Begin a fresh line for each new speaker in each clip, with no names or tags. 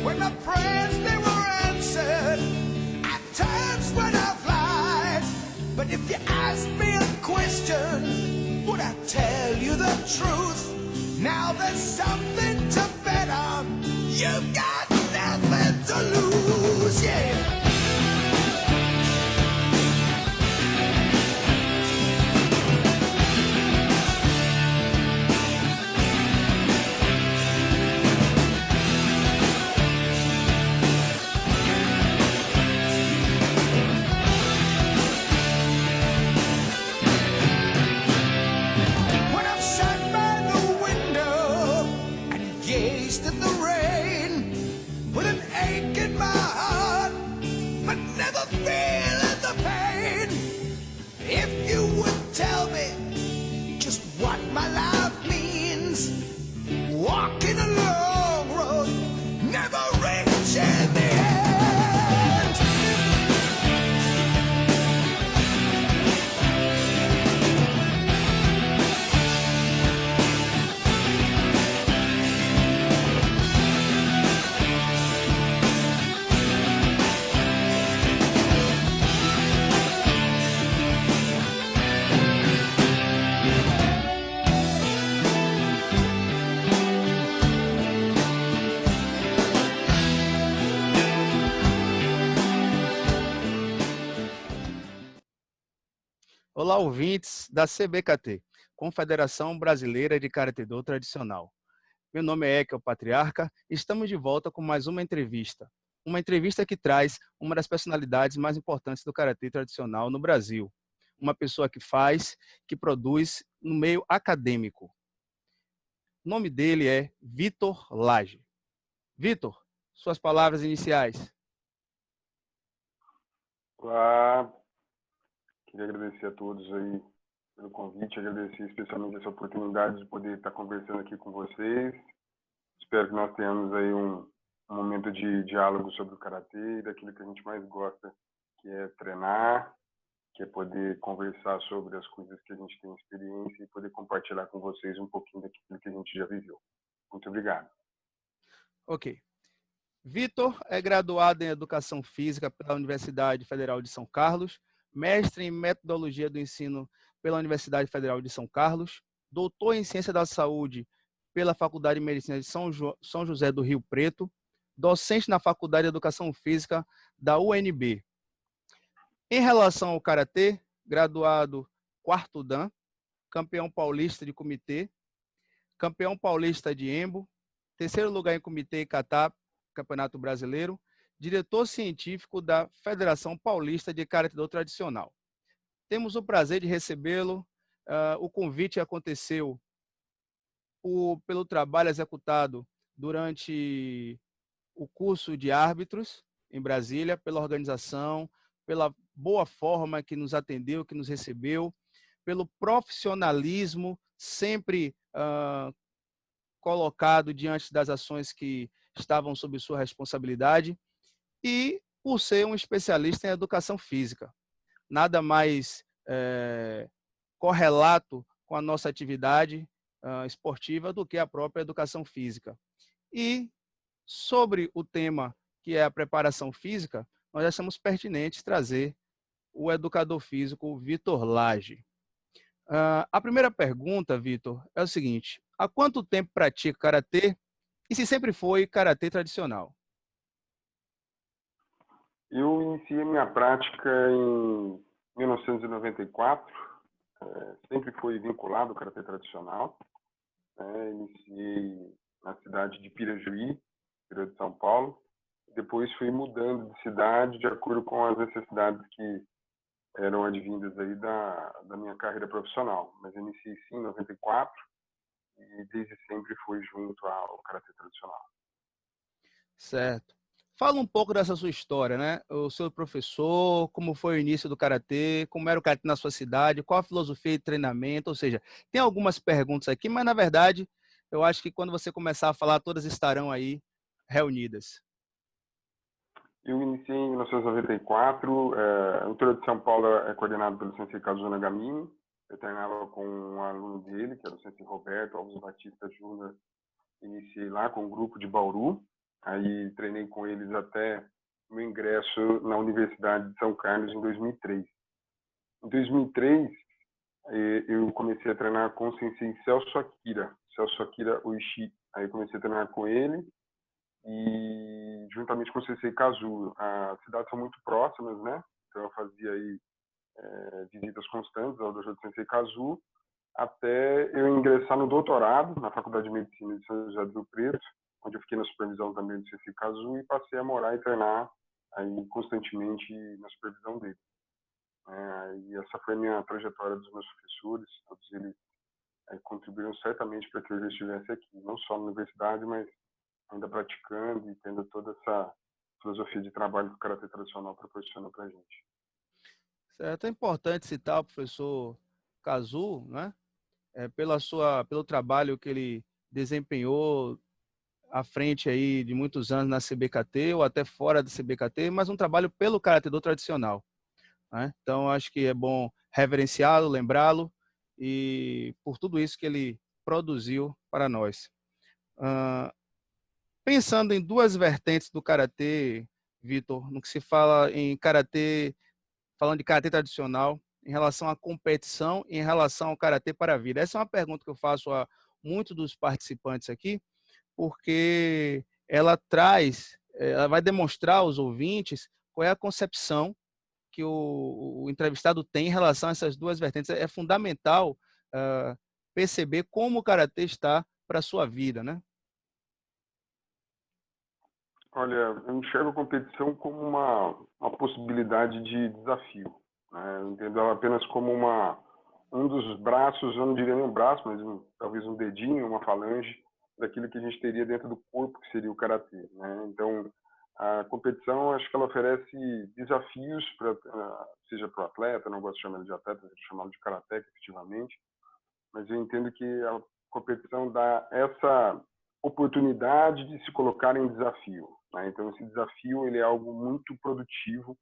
When my prayers they were answered, at times when I've lied. But if you ask me a question, would I tell you the truth? Now there's something to bet on. You've got nothing to lose, yeah.
Olá, ouvintes da CBKT, Confederação Brasileira de Karatê-Do Tradicional. Meu nome é Ekel Patriarca e estamos de volta com mais uma entrevista. Uma entrevista que traz uma das personalidades mais importantes do Karatê tradicional no Brasil. Uma pessoa que faz, que produz no meio acadêmico. O nome dele é Vitor Lage. Vitor, suas palavras iniciais.
Olá, queria agradecer a todos aí pelo convite, agradecer especialmente essa oportunidade de poder estar conversando aqui com vocês. Espero que nós tenhamos aí um momento de diálogo sobre o karatê, daquilo que a gente mais gosta, que é treinar, que é poder conversar sobre as coisas que a gente tem experiência e poder compartilhar com vocês um pouquinho daquilo que a gente já viveu. Muito obrigado.
Ok. Vitor é graduado em Educação Física pela Universidade Federal de São Carlos, mestre em Metodologia do Ensino pela Universidade Federal de São Carlos, doutor em Ciência da Saúde pela Faculdade de Medicina de São José do Rio Preto, docente na Faculdade de Educação Física da UNB. Em relação ao Karatê, graduado quarto Dan, campeão paulista de comitê, campeão paulista de Embo, terceiro lugar em comitê e kata, Campeonato Brasileiro, diretor científico da Federação Paulista de Karatê-Do Tradicional. Temos o prazer de recebê-lo. O convite aconteceu pelo trabalho executado durante o curso de árbitros em Brasília, pela organização, pela boa forma que nos atendeu, que nos recebeu, pelo profissionalismo sempre colocado diante das ações que estavam sob sua responsabilidade e por ser um especialista em educação física. Nada mais correlato com a nossa atividade esportiva do que a própria educação física. E sobre o tema que é a preparação física, nós achamos pertinente trazer o educador físico Vitor Lage. A primeira pergunta, Vitor, é o seguinte: há quanto tempo pratica karatê e se sempre foi karatê tradicional?
Eu iniciei minha prática em 1994, sempre fui vinculado ao karatê tradicional. Iniciei na cidade de Pirajuí, interior de São Paulo. Depois fui mudando de cidade de acordo com as necessidades que eram advindas aí da minha carreira profissional. Mas eu iniciei sim em 94 e desde sempre fui junto ao karatê tradicional.
Certo. Fala um pouco dessa sua história, né? O seu professor, como foi o início do karatê, como era o karatê na sua cidade, qual a filosofia de treinamento, ou seja, tem algumas perguntas aqui, mas na verdade, eu acho que quando você começar a falar, todas estarão aí reunidas.
Eu iniciei em 1994, o interior de São Paulo é coordenado pelo sensei Kazuo Nagamine. Eu treinava com um aluno dele, que era o sensei Roberto Alves Batista Júnior. Iniciei lá com um grupo de Bauru. Aí treinei com eles até o meu ingresso na Universidade de São Carlos em 2003. Em 2003, eu comecei a treinar com o sensei Celso Akira Oishi. Aí eu comecei a treinar com ele e juntamente com o sensei Kazuo. As cidades são muito próximas, né? Então eu fazia aí visitas constantes ao dojo do sensei Kazuo até eu ingressar no doutorado na Faculdade de Medicina de São José do Rio Preto, onde eu fiquei na supervisão também do sensei Kazuo e passei a morar e treinar aí constantemente na supervisão dele. E essa foi a minha trajetória dos meus professores, todos eles contribuíram certamente para que eu já estivesse aqui, não só na universidade, mas ainda praticando e tendo toda essa filosofia de trabalho que o karatê tradicional proporciona para a gente.
Certo, é importante citar o professor Kazu, né? Pelo trabalho que ele desempenhou à frente aí de muitos anos na CBKT ou até fora da CBKT, mas um trabalho pelo karatê do tradicional, né? Então, acho que é bom reverenciá-lo, lembrá-lo e por tudo isso que ele produziu para nós. Pensando em duas vertentes do karatê, Vitor, no que se fala em karatê, falando de karatê tradicional, em relação à competição e em relação ao karatê para a vida. Essa é uma pergunta que eu faço a muitos dos participantes aqui, porque ela vai demonstrar aos ouvintes qual é a concepção que o entrevistado tem em relação a essas duas vertentes. É fundamental perceber como o karatê está para a sua vida, né?
Olha, eu enxergo a competição como uma possibilidade de desafio, né? Eu entendo ela apenas como um dos braços, eu não diria nem um braço, mas talvez um dedinho, uma falange daquilo que a gente teria dentro do corpo, que seria o karatê, né? Então, a competição, acho que ela oferece desafios, seja para o atleta, não gosto de chamar ele de atleta, eu chamá-lo de karateca, efetivamente, mas eu entendo que a competição dá essa oportunidade de se colocar em desafio, né? Então, esse desafio ele é algo muito produtivo,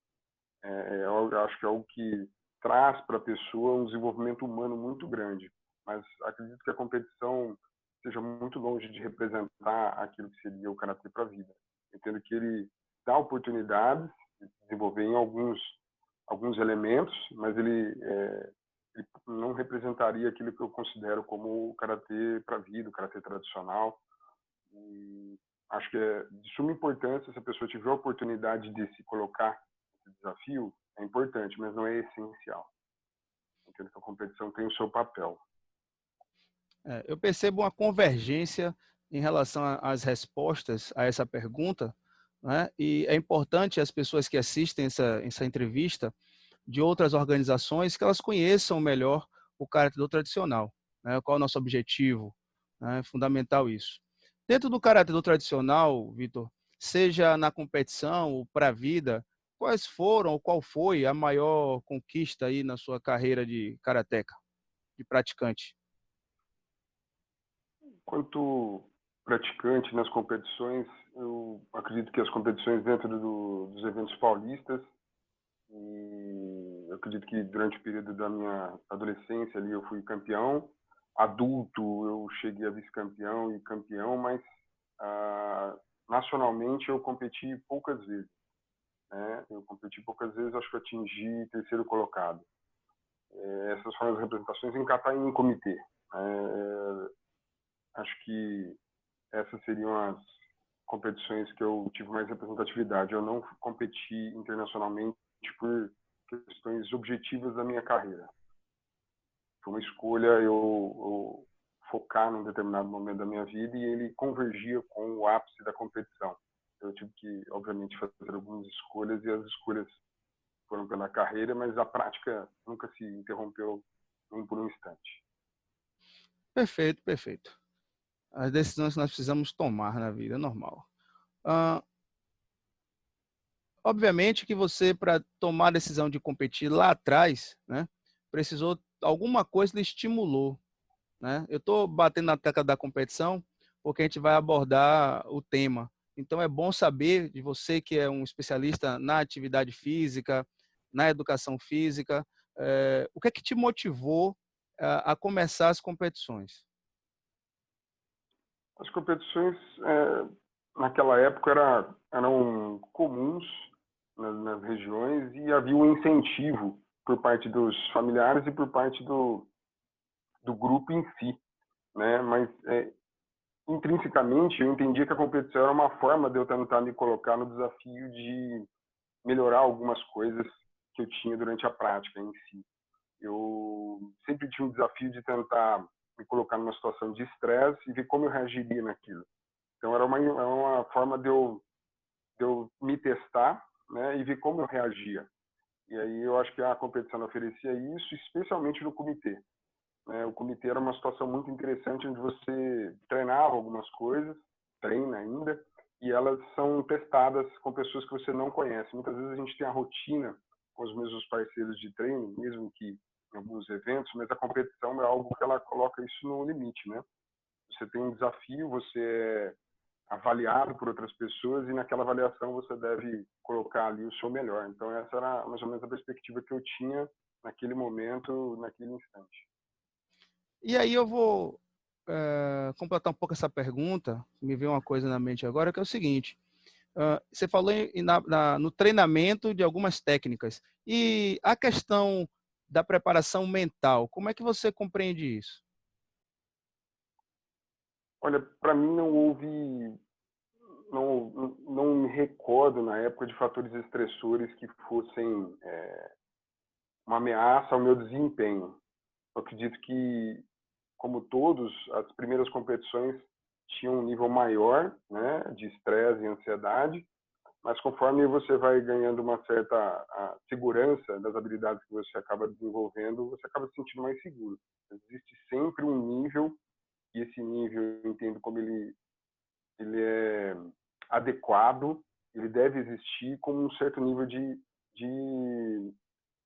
eu acho que é algo que traz para a pessoa um desenvolvimento humano muito grande, mas acredito que a competição seja muito longe de representar aquilo que seria o karatê para a vida. Entendo que ele dá oportunidades de desenvolver em alguns elementos, mas ele não representaria aquilo que eu considero como o karatê para a vida, o karatê tradicional. E acho que é de suma importância se a pessoa tiver a oportunidade de se colocar esse desafio, é importante, mas não é essencial. Entendo que a competição tem o seu papel.
Eu percebo uma convergência em relação às respostas a essa pergunta, né? E é importante as pessoas que assistem essa entrevista de outras organizações que elas conheçam melhor o karatê do tradicional, né? Qual é o nosso objetivo, né? É fundamental isso. Dentro do karatê do tradicional, Vitor, seja na competição ou para a vida, quais foram ou qual foi a maior conquista aí na sua carreira de karateca, de praticante?
Quanto praticante nas competições, eu acredito que as competições dentro dos eventos paulistas, e eu acredito que durante o período da minha adolescência ali eu fui campeão, adulto eu cheguei a vice-campeão e campeão, mas nacionalmente eu competi poucas vezes, né? Eu competi poucas vezes, acho que atingi terceiro colocado. Essas foram as representações em kata e em comitê. Acho que essas seriam as competições que eu tive mais representatividade. Eu não competi internacionalmente por questões objetivas da minha carreira. Foi uma escolha eu focar num determinado momento da minha vida e ele convergia com o ápice da competição. Eu tive que, obviamente, fazer algumas escolhas e as escolhas foram pela carreira, mas a prática nunca se interrompeu por um instante.
Perfeito, perfeito. As decisões que nós precisamos tomar na vida, é normal. Obviamente que você, para tomar a decisão de competir lá atrás, né, precisou, alguma coisa lhe estimulou, né? Eu estou batendo na tecla da competição porque a gente vai abordar o tema. Então, é bom saber de você, que é um especialista na atividade física, na educação física, o que é que te motivou a começar as competições?
As competições, naquela época eram comuns nas regiões e havia um incentivo por parte dos familiares e por parte do grupo em si, né? Mas intrinsecamente eu entendia que a competição era uma forma de eu tentar me colocar no desafio de melhorar algumas coisas que eu tinha durante a prática em si. Eu sempre tinha um desafio de tentar me colocar numa situação de estresse e ver como eu reagiria naquilo. Então era uma forma de eu me testar, né, e ver como eu reagia. E aí eu acho que a competição oferecia isso, especialmente no comitê. O comitê era uma situação muito interessante onde você treinava algumas coisas, treina ainda, e elas são testadas com pessoas que você não conhece. Muitas vezes a gente tem a rotina com os mesmos parceiros de treino, mesmo que em alguns eventos, mas a competição é algo que ela coloca isso no limite, né? Você tem um desafio, você é avaliado por outras pessoas e naquela avaliação você deve colocar ali o seu melhor. Então essa era mais ou menos a perspectiva que eu tinha naquele momento, naquele instante.
E aí eu vou completar um pouco essa pergunta, me veio uma coisa na mente agora, que é o seguinte, você falou no treinamento de algumas técnicas, e a questão da preparação mental, como é que você compreende isso?
Olha, para mim não houve, não me recordo na época de fatores estressores que fossem uma ameaça ao meu desempenho. Eu acredito que, como todos, as primeiras competições tinham um nível maior, né, de estresse e ansiedade, mas conforme você vai ganhando uma certa segurança das habilidades que você acaba desenvolvendo, você acaba se sentindo mais seguro. Existe sempre um nível, e esse nível eu entendo como ele é adequado, ele deve existir com um certo nível de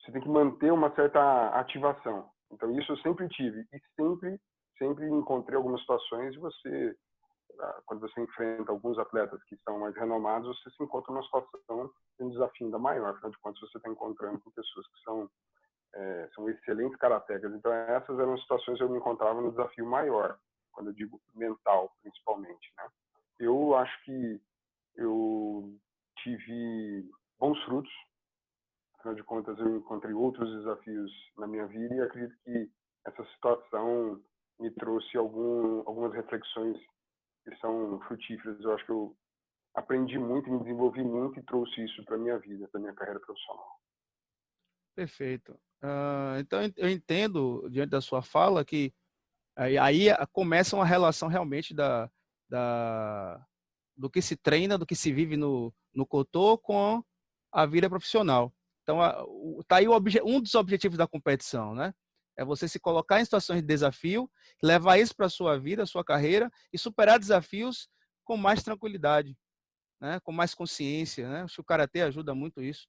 você tem que manter uma certa ativação. Então isso eu sempre tive e sempre encontrei algumas situações de você, quando você enfrenta alguns atletas que são mais renomados, você se encontra numa situação de um desafio ainda maior. Afinal de contas, você está encontrando com pessoas que são excelentes karatecas. Então essas eram situações que eu me encontrava no desafio maior, quando eu digo mental, principalmente, né? Eu acho que eu tive bons frutos. Afinal de contas, eu encontrei outros desafios na minha vida e acredito que essa situação me trouxe algumas reflexões que são frutíferas. Eu acho que eu aprendi muito, me desenvolvi muito e trouxe isso para minha vida, para minha carreira profissional.
Perfeito. Então eu entendo, diante da sua fala, que aí começa uma relação realmente do que se treina, do que se vive no Cotô com a vida profissional. Então, tá aí um dos objetivos da competição, né? É você se colocar em situações de desafio, levar isso para a sua vida, a sua carreira e superar desafios com mais tranquilidade, né? Com mais consciência, né? Acho que o Karatê ajuda muito isso,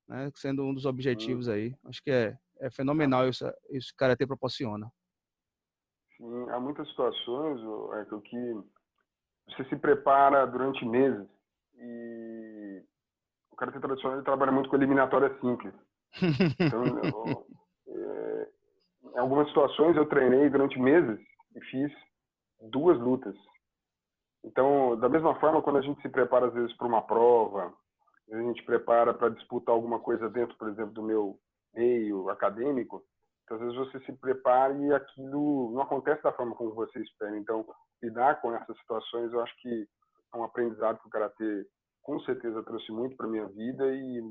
né? Sendo um dos
Sim,
objetivos aí. Acho que é fenomenal isso que o Karatê proporciona.
sim, há muitas situações, Michael, que você se prepara durante meses e o karatê tradicional ele trabalha muito com eliminatória simples. Então, em algumas situações eu treinei durante meses e fiz 2 lutas. Então, da mesma forma, quando a gente se prepara às vezes para uma prova, a gente prepara para disputar alguma coisa dentro, por exemplo, do meu meio acadêmico, então, às vezes você se prepara e aquilo não acontece da forma como você espera. Então, lidar com essas situações, eu acho que é um aprendizado que o karatê com certeza trouxe muito para minha vida e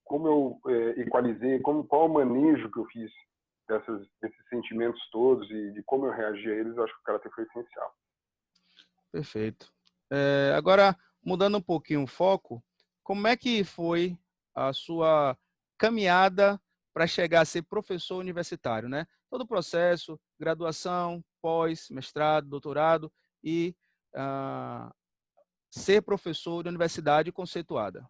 como eu equalizei, qual o manejo que eu fiz desses sentimentos todos e de como eu reagi a eles, eu acho que o karatê foi essencial.
Perfeito. Agora, mudando um pouquinho o foco, como é que foi a sua caminhada para chegar a ser professor universitário, né? Todo o processo, graduação, pós, mestrado, doutorado e ah, ser professor de universidade conceituada.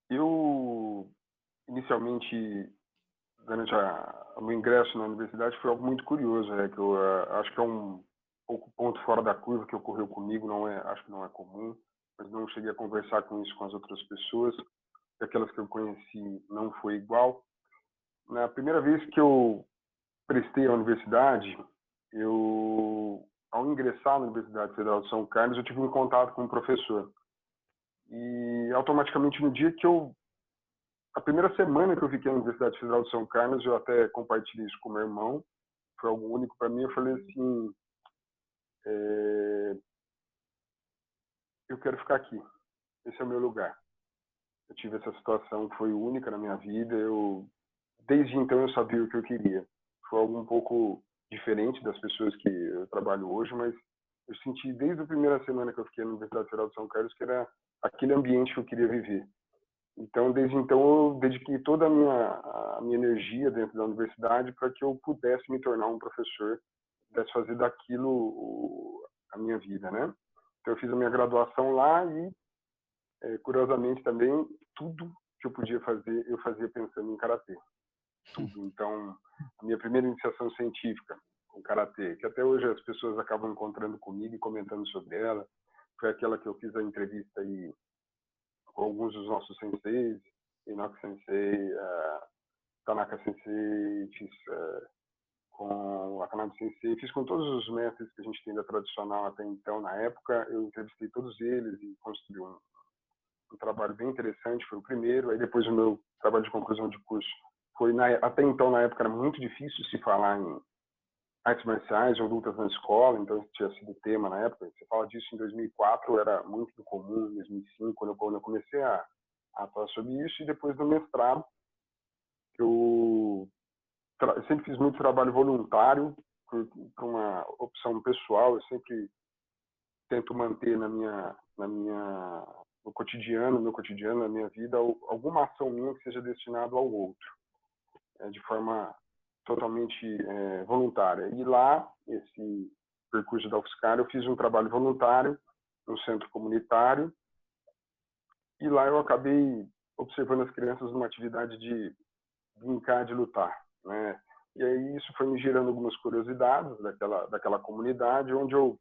Eu, inicialmente, durante o meu ingresso na universidade, foi algo muito curioso, que eu acho que é um pouco ponto fora da curva que ocorreu comigo, acho que não é comum, mas não cheguei a conversar com isso com as outras pessoas, e aquelas que eu conheci não foi igual. Na primeira vez que eu prestei à universidade, eu ao ingressar na Universidade Federal de São Carlos, eu tive um contato com um professor. E automaticamente no dia que a primeira semana que eu fiquei na Universidade Federal de São Carlos, eu até compartilhei isso com meu irmão, foi algo único para mim, eu falei assim, eu quero ficar aqui, esse é o meu lugar. Eu tive essa situação que foi única na minha vida, desde então eu sabia o que eu queria. Foi algo um pouco diferente das pessoas que eu trabalho hoje, mas eu senti desde a primeira semana que eu fiquei na Universidade Federal de São Carlos que era aquele ambiente que eu queria viver. Então, desde então, eu dediquei toda a minha energia dentro da universidade para que eu pudesse me tornar um professor, pudesse fazer daquilo a minha vida, né? Então, eu fiz a minha graduação lá e, curiosamente também, tudo que eu podia fazer, eu fazia pensando em karatê. Tudo. Então, a minha primeira iniciação científica com karatê, que até hoje as pessoas acabam encontrando comigo e comentando sobre ela, foi aquela que eu fiz a entrevista aí com alguns dos nossos senseis, Inoki Sensei, Tanaka Sensei, fiz com o Akanabe Sensei, fiz com todos os mestres que a gente tem da tradicional até então. Na época, eu entrevistei todos eles e construí um trabalho bem interessante, foi o primeiro. Aí depois o meu trabalho de conclusão de curso foi, até então, na época, era muito difícil se falar em artes marciais ou lutas na escola, então isso tinha sido tema na época. Você fala disso em 2004, era muito comum, em 2005, quando eu comecei a falar sobre isso. E depois do mestrado, eu sempre fiz muito trabalho voluntário, por uma opção pessoal. Eu sempre tento manter no meu cotidiano, na minha vida, alguma ação minha que seja destinada ao outro, de forma totalmente voluntária. E lá, esse percurso da UFSCar, eu fiz um trabalho voluntário no centro comunitário, e lá eu acabei observando as crianças numa atividade de brincar de lutar, né? E aí isso foi me gerando algumas curiosidades daquela comunidade, onde eu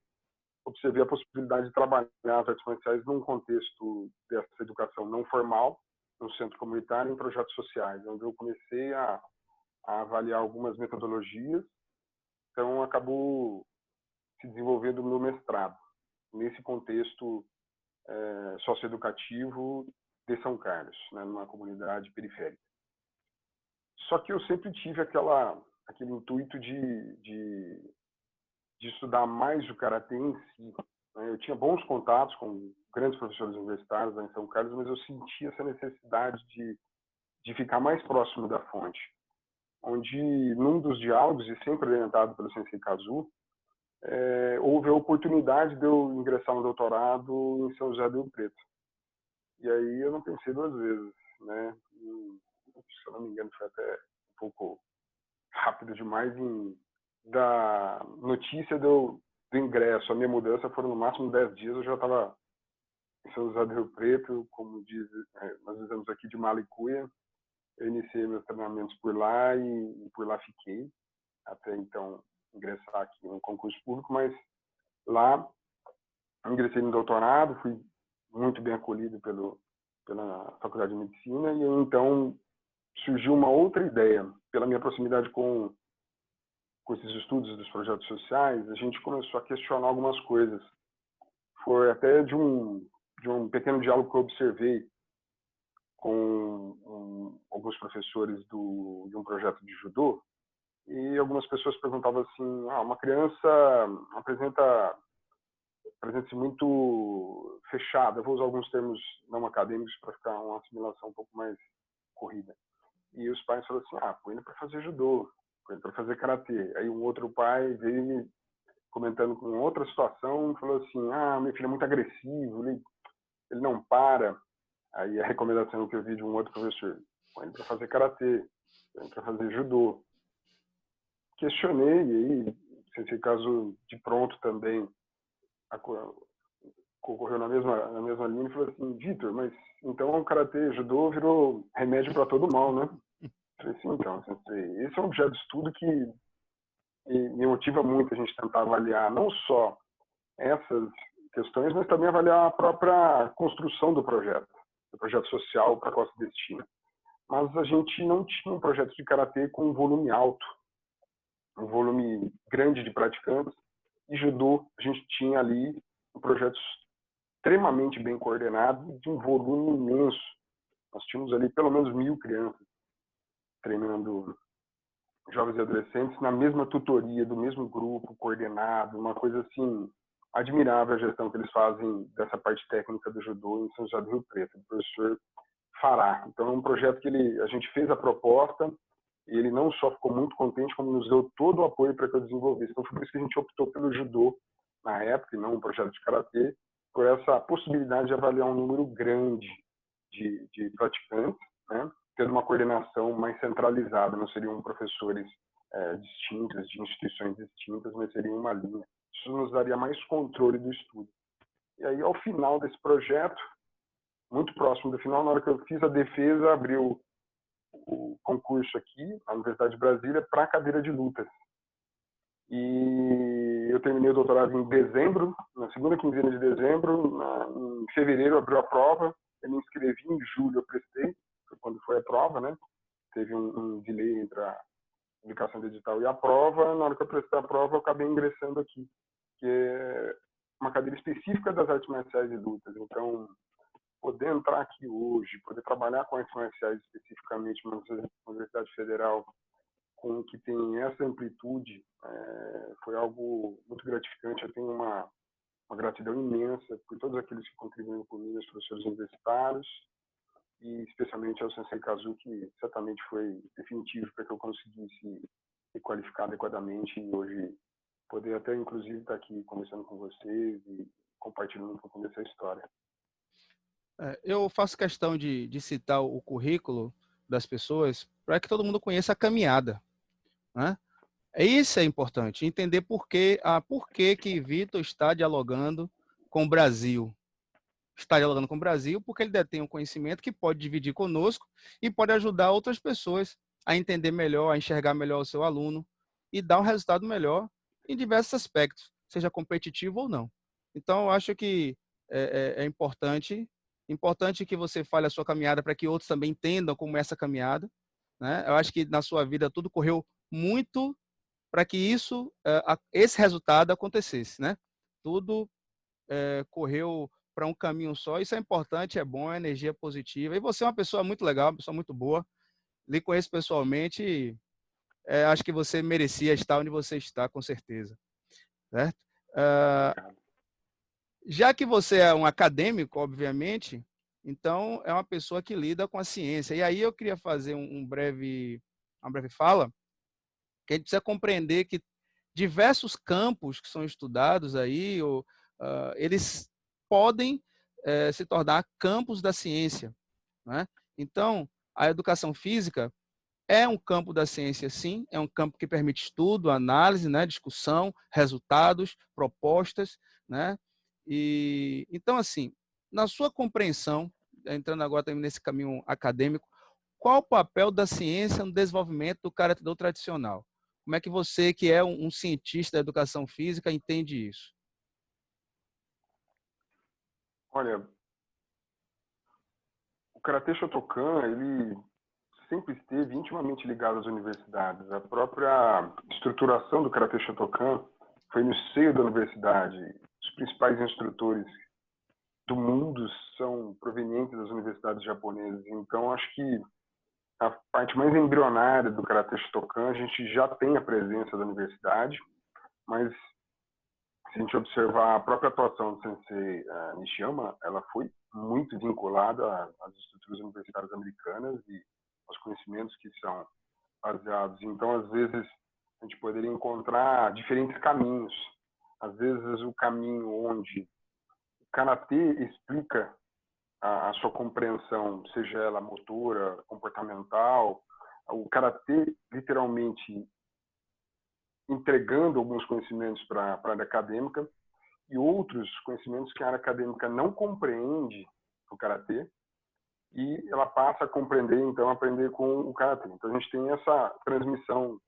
observei a possibilidade de trabalhar as artes marciais num contexto dessa educação não formal, no centro comunitário, em projetos sociais, onde eu comecei a avaliar algumas metodologias. Então, acabou se desenvolvendo o meu mestrado nesse contexto socioeducativo de São Carlos, né, numa comunidade periférica. Só que eu sempre tive aquele intuito de estudar mais o karatê em si. Né? Eu tinha bons contatos com grandes professores universitários lá em São Carlos, mas eu sentia essa necessidade de ficar mais próximo da fonte, onde, num dos diálogos, e sempre orientado pelo Sensei Kazu, houve a oportunidade de eu ingressar no doutorado em São José do Rio Preto. E aí eu não pensei duas vezes, né? Se eu não me engano, foi até um pouco rápido demais. Da notícia do ingresso, a minha mudança foram no máximo 10 dias, eu já estava em São José do Rio Preto, como nós dizemos aqui, de mala e cuia. Eu iniciei meus treinamentos por lá e por lá fiquei, até então ingressar aqui no concurso público, mas lá ingressei no doutorado, fui muito bem acolhido pela Faculdade de Medicina, e então surgiu uma outra ideia. Pela minha proximidade com esses estudos dos projetos sociais, a gente começou a questionar algumas coisas. Foi até de um pequeno diálogo que eu observei com alguns professores de um projeto de judô, e algumas pessoas perguntavam assim, uma criança apresenta-se muito fechada. Eu vou usar alguns termos não acadêmicos para ficar uma assimilação um pouco mais corrida. E os pais falaram assim, põe ele para fazer judô, põe ele para fazer karatê. Aí um outro pai veio me comentando com outra situação, falou assim, meu filho é muito agressivo, ele não para. Aí a recomendação que eu vi de um outro professor, põe ele para fazer karatê, põe ele para fazer judô. Questionei, e aí, esse caso de pronto também concorreu na mesma linha, e falou assim, Vitor, mas então o karatê judô virou remédio para todo mal, né? Eu falei assim, então, esse é um objeto de estudo que me motiva muito a gente tentar avaliar não só essas questões, mas também avaliar a própria construção do projeto social para qual se destina. Mas a gente não tinha um projeto de karatê com um volume alto, um volume grande de praticantes, E judô, a gente tinha ali um projeto extremamente bem coordenado, de um volume imenso. Nós tínhamos ali pelo menos 1.000 crianças treinando, jovens e adolescentes, na mesma tutoria, do mesmo grupo, coordenado, uma coisa assim, admirável a gestão que eles fazem dessa parte técnica do judô em São José do Rio Preto, do professor Fará. Então é um projeto que a gente fez a proposta, e ele não só ficou muito contente, como nos deu todo o apoio para que eu desenvolvesse. Então foi por isso que a gente optou pelo judô na época, e não um projeto de karatê, por essa possibilidade de avaliar um número grande de praticantes, né? Tendo uma coordenação mais centralizada, não seriam professores distintos, de instituições distintas, mas seria uma linha. Isso nos daria mais controle do estudo. E aí, ao final desse projeto, muito próximo do final, na hora que eu fiz a defesa, abriu o concurso aqui, na Universidade de Brasília, para a cadeira de lutas. E eu terminei o doutorado em dezembro, na segunda quinzena de dezembro. Em fevereiro abriu a prova, eu me inscrevi, em julho eu prestei, quando foi a prova, né? Teve um delay entre a publicação do edital e a prova. Na hora que eu prestei a prova, eu acabei ingressando aqui, que é uma cadeira específica das artes marciais e lutas. Então, poder entrar aqui hoje, poder trabalhar com artes marciais especificamente na Universidade Federal, com que tem essa amplitude, foi algo muito gratificante. Eu tenho uma gratidão imensa por todos aqueles que contribuíram comigo, os professores universitários, e especialmente ao Sensei Kazu, que certamente foi definitivo para que eu conseguisse me qualificar adequadamente e hoje poder até, inclusive, estar aqui conversando com vocês e compartilhando um pouco dessa história.
Eu faço questão de citar o currículo das pessoas para que todo mundo conheça a caminhada, né? Isso é importante, entender por que Vitor está dialogando com o Brasil. Está dialogando com o Brasil porque ele detém um conhecimento que pode dividir conosco e pode ajudar outras pessoas a entender melhor, a enxergar melhor o seu aluno e dar um resultado melhor em diversos aspectos, seja competitivo ou não. Então, eu acho que é importante que você fale a sua caminhada para que outros também entendam como é essa caminhada, né? Eu acho que na sua vida tudo correu muito para que esse resultado acontecesse, né? Tudo correu para um caminho só. Isso é importante, é bom, é energia positiva. E você é uma pessoa muito legal, uma pessoa muito boa. Lhe conheço pessoalmente e acho que você merecia estar onde você está, com certeza. Certo? Já que você é um acadêmico, obviamente, então é uma pessoa que lida com a ciência. E aí eu queria fazer uma breve fala, que a gente precisa compreender que diversos campos que são estudados aí, eles podem se tornar campos da ciência, né? Então, a educação física é um campo da ciência, sim, é um campo que permite estudo, análise, né, discussão, resultados, propostas, né? E então, assim, na sua compreensão, entrando agora também nesse caminho acadêmico, qual o papel da ciência no desenvolvimento do karatê tradicional? Como é que você, que é um cientista da educação física, entende isso?
Olha, o Karatê Shotokan, ele sempre esteve intimamente ligado às universidades. A própria estruturação do Karatê Shotokan foi no seio da universidade. Os principais instrutores do mundo são provenientes das universidades japonesas. Então, acho que a parte mais embrionária do Karatê Shotokan, a gente já tem a presença da universidade, mas se a gente observar a própria atuação do Sensei Nishiyama, ela foi muito vinculada às estruturas universitárias americanas e aos conhecimentos que são baseados. Então, às vezes, a gente poderia encontrar diferentes caminhos. Às vezes, o caminho onde o karatê explica a sua compreensão, seja ela motora, comportamental, o karatê literalmente entregando alguns conhecimentos para a área acadêmica e outros conhecimentos que a área acadêmica não compreende o karatê e ela passa a compreender, então, aprender com o karatê. Então, a gente tem essa transmissão,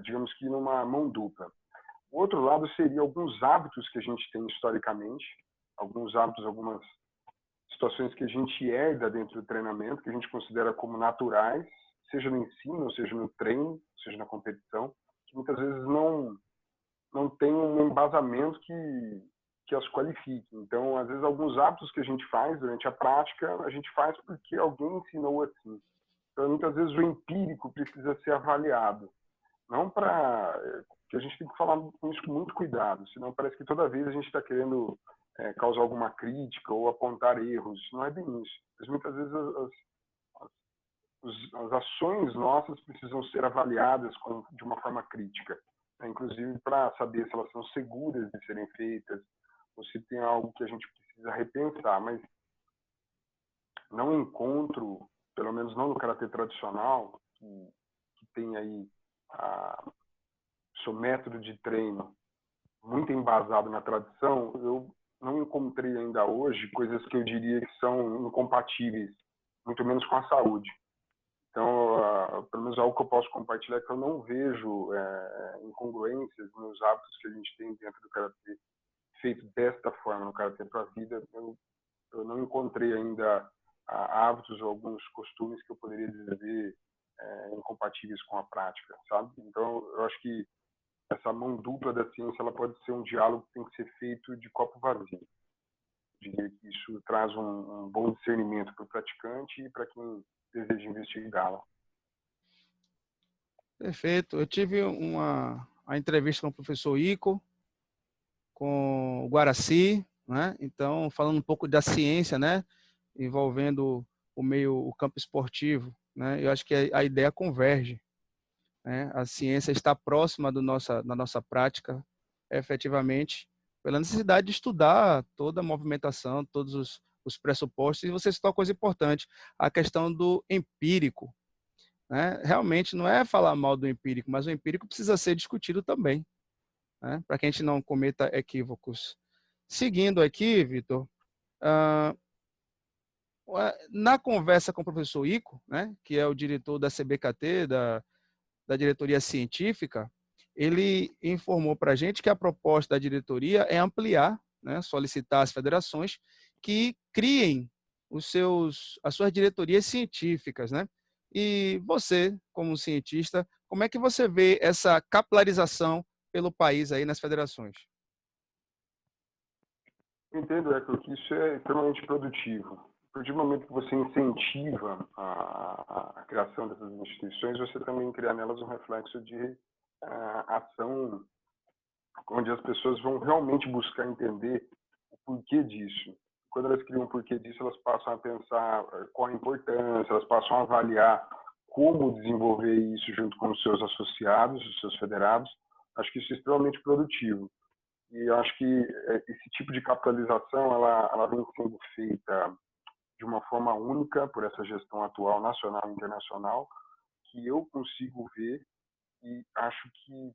digamos que numa mão dupla. O outro lado seria alguns hábitos que a gente tem historicamente, alguns hábitos, algumas situações que a gente herda dentro do treinamento, que a gente considera como naturais, seja no ensino, seja no treino, seja na competição, que muitas vezes não tem um embasamento que as qualifique. Então, às vezes, alguns hábitos que a gente faz durante a prática, a gente faz porque alguém ensinou assim. Então, muitas vezes, o empírico precisa ser avaliado. Não para... que a gente tem que falar com isso com muito cuidado, senão parece que toda vez a gente está querendo causar alguma crítica ou apontar erros. Não é bem isso. Mas muitas vezes as ações nossas precisam ser avaliadas de uma forma crítica, né? Inclusive para saber se elas são seguras de serem feitas ou se tem algo que a gente precisa repensar. Mas não encontro, pelo menos não no karatê tradicional, que tem aí seu método de treino muito embasado na tradição, eu não encontrei ainda hoje coisas que eu diria que são incompatíveis, muito menos com a saúde. Então, pelo menos algo que eu posso compartilhar é que eu não vejo incongruências nos hábitos que a gente tem dentro do karatê, feito desta forma no karatê para a vida. Eu não encontrei ainda hábitos ou alguns costumes que eu poderia dizer incompatíveis com a prática, sabe? Então, eu acho que essa mão dupla da ciência ela pode ser um diálogo que tem que ser feito de copo vazio. Eu diria que isso traz um bom discernimento para o praticante e para quem deseja investigá-la.
Perfeito. Eu tive a entrevista com o professor Ico, com o Guaraci, né? Então, falando um pouco da ciência, né? Envolvendo o campo esportivo, né? Eu acho que a ideia converge, né? A ciência está próxima da nossa prática, efetivamente, pela necessidade de estudar toda a movimentação, todos os pressupostos. E você citou uma coisa importante, a questão do empírico, né? Realmente não é falar mal do empírico, mas o empírico precisa ser discutido também, né? Para que a gente não cometa equívocos. Seguindo aqui, Vitor, na conversa com o professor Ico, né, que é o diretor da CBKT, da diretoria científica, ele informou para a gente que a proposta da diretoria é ampliar, né, solicitar às federações que criem as suas diretorias científicas, né? E você, como cientista, como é que você vê essa capilarização pelo país aí nas federações?
Eu entendo, Eco, que isso é extremamente produtivo. A partir do momento que você incentiva a criação dessas instituições, você também cria nelas um reflexo de ação, onde as pessoas vão realmente buscar entender o porquê disso. Quando elas criam o porquê disso, elas passam a pensar qual a importância, elas passam a avaliar como desenvolver isso junto com os seus associados, os seus federados. Acho que isso é extremamente produtivo. E eu acho que esse tipo de capitalização ela vem sendo feita de uma forma única por essa gestão atual, nacional e internacional, que eu consigo ver e acho que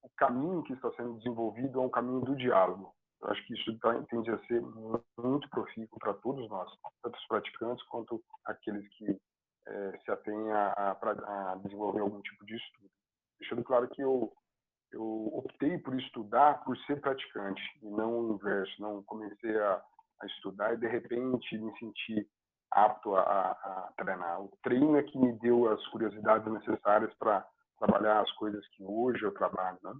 o caminho que está sendo desenvolvido é um caminho do diálogo. Eu acho que isso tende a ser muito profícuo para todos nós, tanto os praticantes quanto aqueles que se atêm a desenvolver algum tipo de estudo. Deixando claro que eu optei por estudar por ser praticante e não o inverso. Não comecei a estudar e de repente me senti apto a treinar. O treino é que me deu as curiosidades necessárias para trabalhar as coisas que hoje eu trabalho, né?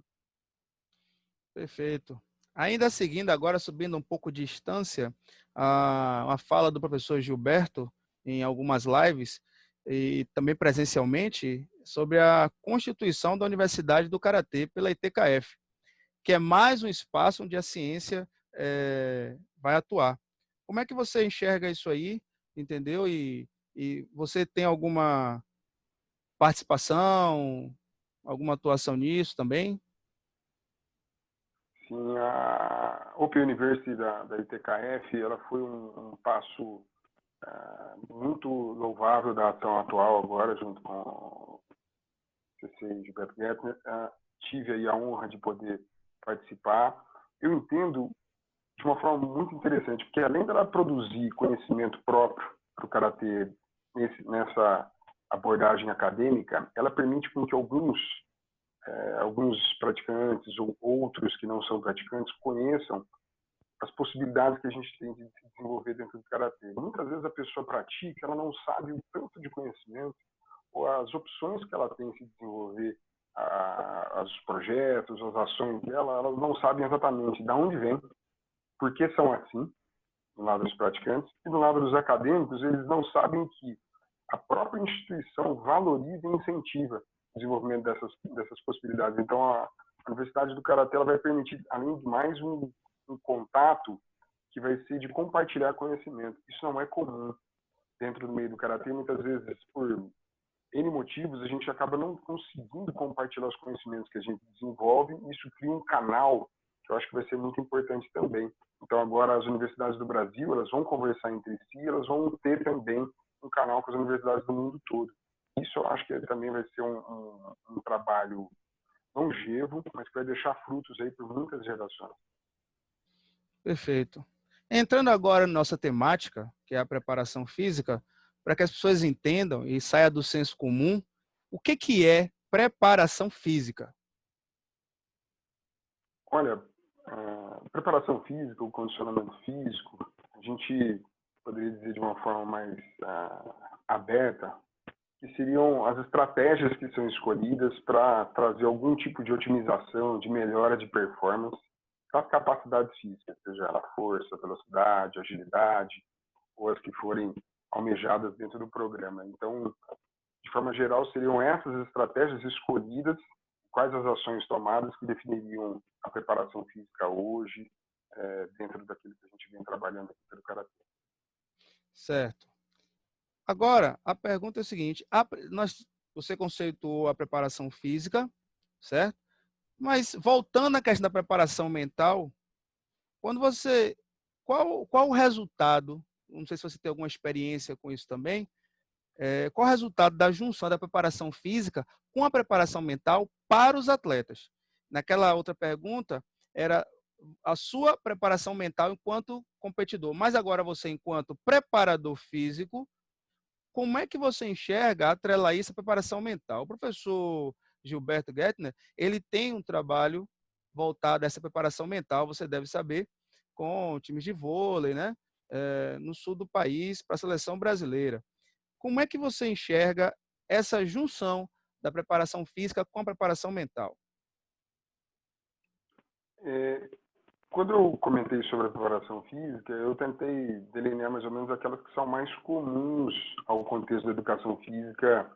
Perfeito. Ainda seguindo agora, subindo um pouco de distância, uma fala do professor Gilberto em algumas lives e também presencialmente sobre a constituição da Universidade do Karatê pela ITKF, que é mais um espaço onde a ciência vai atuar. Como é que você enxerga isso aí, entendeu? E você tem alguma participação, alguma atuação nisso também?
Sim, a Open University da ITKF ela foi um passo muito louvável da ação atual agora, junto com o CC Gilberto Gettner. Tive aí a honra de poder participar. Eu entendo de uma forma muito interessante, porque além dela produzir conhecimento próprio para o Karatê nessa abordagem acadêmica, ela permite com que alguns praticantes ou outros que não são praticantes conheçam as possibilidades que a gente tem de se desenvolver dentro do Karatê. Muitas vezes a pessoa pratica, ela não sabe o tanto de conhecimento ou as opções que ela tem de se desenvolver os projetos, as ações dela, elas não sabem exatamente de onde vem, por que são assim, do lado dos praticantes, e do lado dos acadêmicos, eles não sabem que a própria instituição valoriza e incentiva o desenvolvimento dessas possibilidades. Então, a Universidade do Karatê ela vai permitir, além de mais, um contato que vai ser de compartilhar conhecimento. Isso não é comum dentro do meio do Karatê. Muitas vezes, por N motivos, a gente acaba não conseguindo compartilhar os conhecimentos que a gente desenvolve, e isso cria um canal que eu acho que vai ser muito importante também. Então, agora, as universidades do Brasil, elas vão conversar entre si, elas vão ter também um canal com as universidades do mundo todo. Isso eu acho que também vai ser um trabalho longevo, mas que vai deixar frutos aí por muitas gerações.
Perfeito. Entrando agora na nossa temática, que é a preparação física, para que as pessoas entendam e saia do senso comum, o que é preparação física?
Olha, a preparação física, o condicionamento físico, a gente poderia dizer de uma forma mais aberta, que seriam as estratégias que são escolhidas para trazer algum tipo de otimização, de melhora de performance das capacidades físicas, seja ela força, velocidade, agilidade, ou as que forem almejadas dentro do programa. Então, de forma geral, seriam essas estratégias escolhidas, quais as ações tomadas que definiriam a preparação física hoje, dentro daquilo que a gente vem trabalhando aqui pelo Karatê.
Certo. Agora, a pergunta é a seguinte, você conceitou a preparação física, certo? Mas voltando à questão da preparação mental, qual o resultado, não sei se você tem alguma experiência com isso também, qual o resultado da junção da preparação física com a preparação mental para os atletas? Naquela outra pergunta, era a sua preparação mental enquanto competidor, mas agora você, enquanto preparador físico, como é que você enxerga atrelar isso à preparação mental? O professor Gilberto Gettner, ele tem um trabalho voltado a essa preparação mental, você deve saber, com times de vôlei, né? No sul do país, para a seleção brasileira. Como é que você enxerga essa junção da preparação física com a preparação mental?
Quando eu comentei sobre a preparação física, eu tentei delinear mais ou menos aquelas que são mais comuns ao contexto da educação física,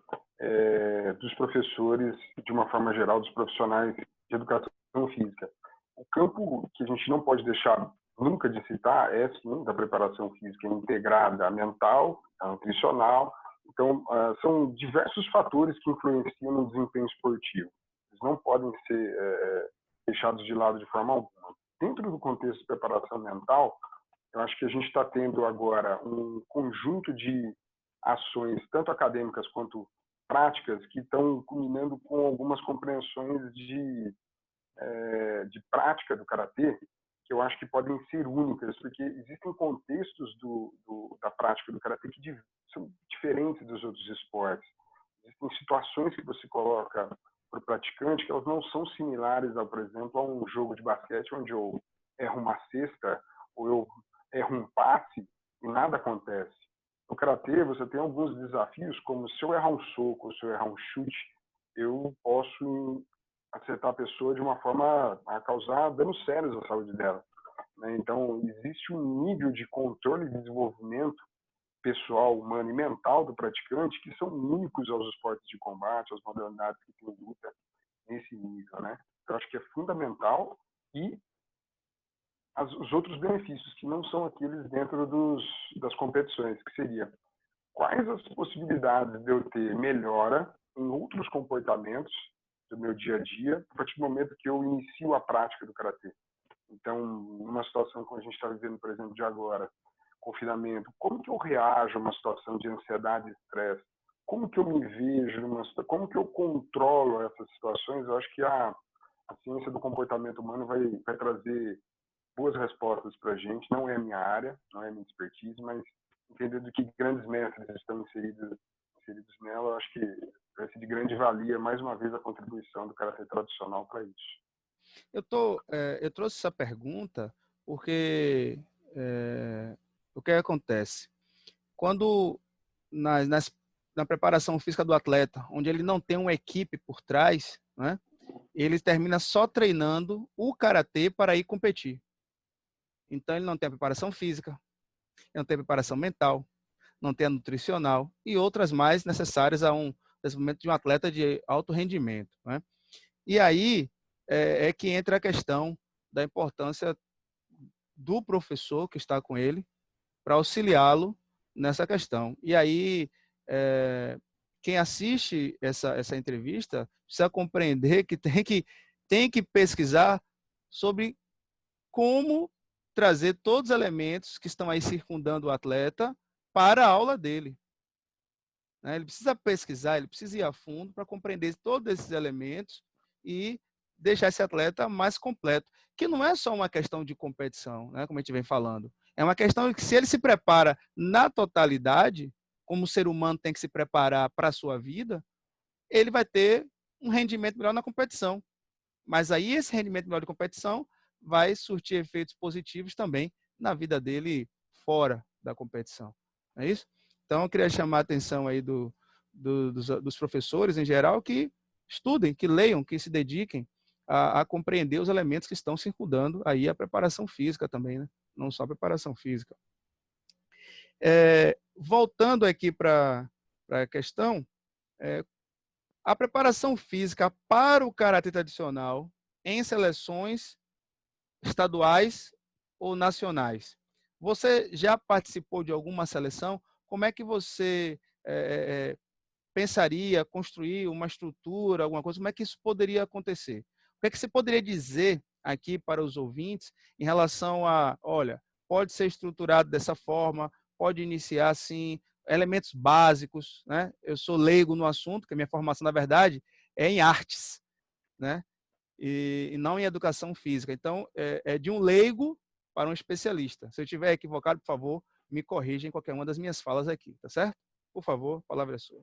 dos professores, de uma forma geral, dos profissionais de educação física. O campo que a gente não pode deixar nunca de citar é, sim, da preparação física integrada, a mental, a nutricional. Então, são diversos fatores que influenciam no desempenho esportivo. Eles não podem ser deixados de lado de forma alguma. Dentro do contexto de preparação mental, eu acho que a gente está tendo agora um conjunto de ações, tanto acadêmicas quanto práticas, que estão culminando com algumas compreensões de prática do Karatê, que eu acho que podem ser únicas, porque existem contextos da prática do Karatê que são diferentes dos outros esportes. Existem situações que você coloca para o praticante que elas não são similares, por exemplo, a um jogo de basquete onde eu erro uma cesta ou eu erro um passe e nada acontece. No Karatê, você tem alguns desafios, como se eu errar um soco ou se eu errar um chute, eu posso acertar a pessoa de uma forma a causar danos sérios à saúde dela. Então, existe um nível de controle e desenvolvimento pessoal, humano e mental do praticante que são únicos aos esportes de combate, às modalidades que tem luta nesse nível, né? Eu acho que é fundamental e os outros benefícios que não são aqueles dentro das competições, que seria quais as possibilidades de eu ter melhora em outros comportamentos do meu dia a dia a partir do momento que eu inicio a prática do Karatê. Então, numa situação como a gente está vivendo, por exemplo, de agora, confinamento, como que eu reajo a uma situação de ansiedade e estresse? Como que eu me vejo como que eu controlo essas situações? Eu acho que a ciência do comportamento humano vai trazer boas respostas para a gente. Não é a minha área, não é a minha expertise, mas entendendo que grandes mestres estão inseridos nela, eu acho que vai ser de grande valia, mais uma vez, a contribuição do Karatê tradicional para isso.
Eu trouxe essa pergunta porque o que acontece? Quando na preparação física do atleta, onde ele não tem uma equipe por trás, né? Ele termina só treinando o karatê para ir competir. Então ele não tem a preparação física, ele não tem a preparação mental, não tem a nutricional e outras mais necessárias a um desenvolvimento de um atleta de alto rendimento, né? E aí é que entra a questão da importância do professor que está com ele para auxiliá-lo nessa questão. E aí, quem assiste essa entrevista precisa compreender que tem que pesquisar sobre como trazer todos os elementos que estão aí circundando o atleta para a aula dele, né? Ele precisa pesquisar, ele precisa ir a fundo para compreender todos esses elementos e deixar esse atleta mais completo, que não é só uma questão de competição, né, como a gente vem falando. É uma questão de que se ele se prepara na totalidade, como o ser humano tem que se preparar para a sua vida, ele vai ter um rendimento melhor na competição. Mas aí esse rendimento melhor de competição vai surtir efeitos positivos também na vida dele fora da competição. Não é isso? Então, eu queria chamar a atenção aí dos professores em geral que estudem, que leiam, que se dediquem a compreender os elementos que estão circundando aí a preparação física também, né? Não só a preparação física. Voltando aqui para a questão, a preparação física para o karatê tradicional em seleções estaduais ou nacionais. Você já participou de alguma seleção? Como é que você pensaria construir uma estrutura, alguma coisa? Como é que isso poderia acontecer? O que é que você poderia dizer aqui para os ouvintes em relação a, olha, pode ser estruturado dessa forma, pode iniciar assim, elementos básicos, né? Eu sou leigo no assunto, que a minha formação, na verdade, é em artes, né? E não em educação física. Então, é de um leigo para um especialista. Se eu estiver equivocado, por favor, me corrija em qualquer uma das minhas falas aqui, tá certo? Por favor, a palavra é sua.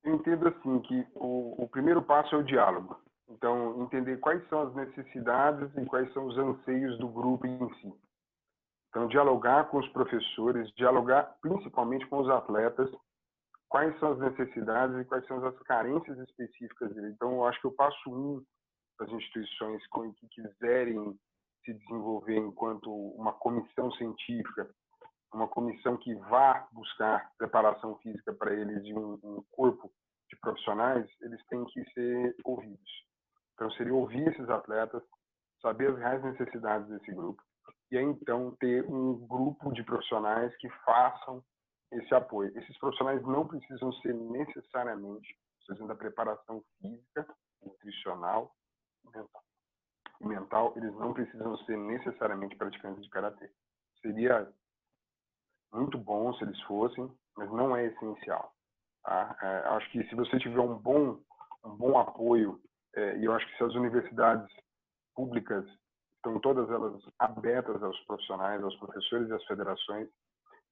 Eu entendo assim que o primeiro passo é o diálogo. Então, entender quais são as necessidades e quais são os anseios do grupo em si. Então, dialogar com os professores, dialogar principalmente com os atletas, quais são as necessidades e quais são as carências específicas dele. Então, eu acho que o passo 1 das instituições que quiserem se desenvolver enquanto uma comissão científica, uma comissão que vá buscar preparação física para eles e um corpo de profissionais, eles têm que ser ouvidos. Então, seria ouvir esses atletas, saber as reais necessidades desse grupo, e aí, então, ter um grupo de profissionais que façam esse apoio. Esses profissionais não precisam ser necessariamente, precisam da preparação física, nutricional, mental, eles não precisam ser necessariamente praticantes de karatê. Seria muito bom se eles fossem, mas não é essencial. Tá? Acho que se você tiver um bom apoio, e eu acho que se as universidades públicas estão todas elas abertas aos profissionais, aos professores e às federações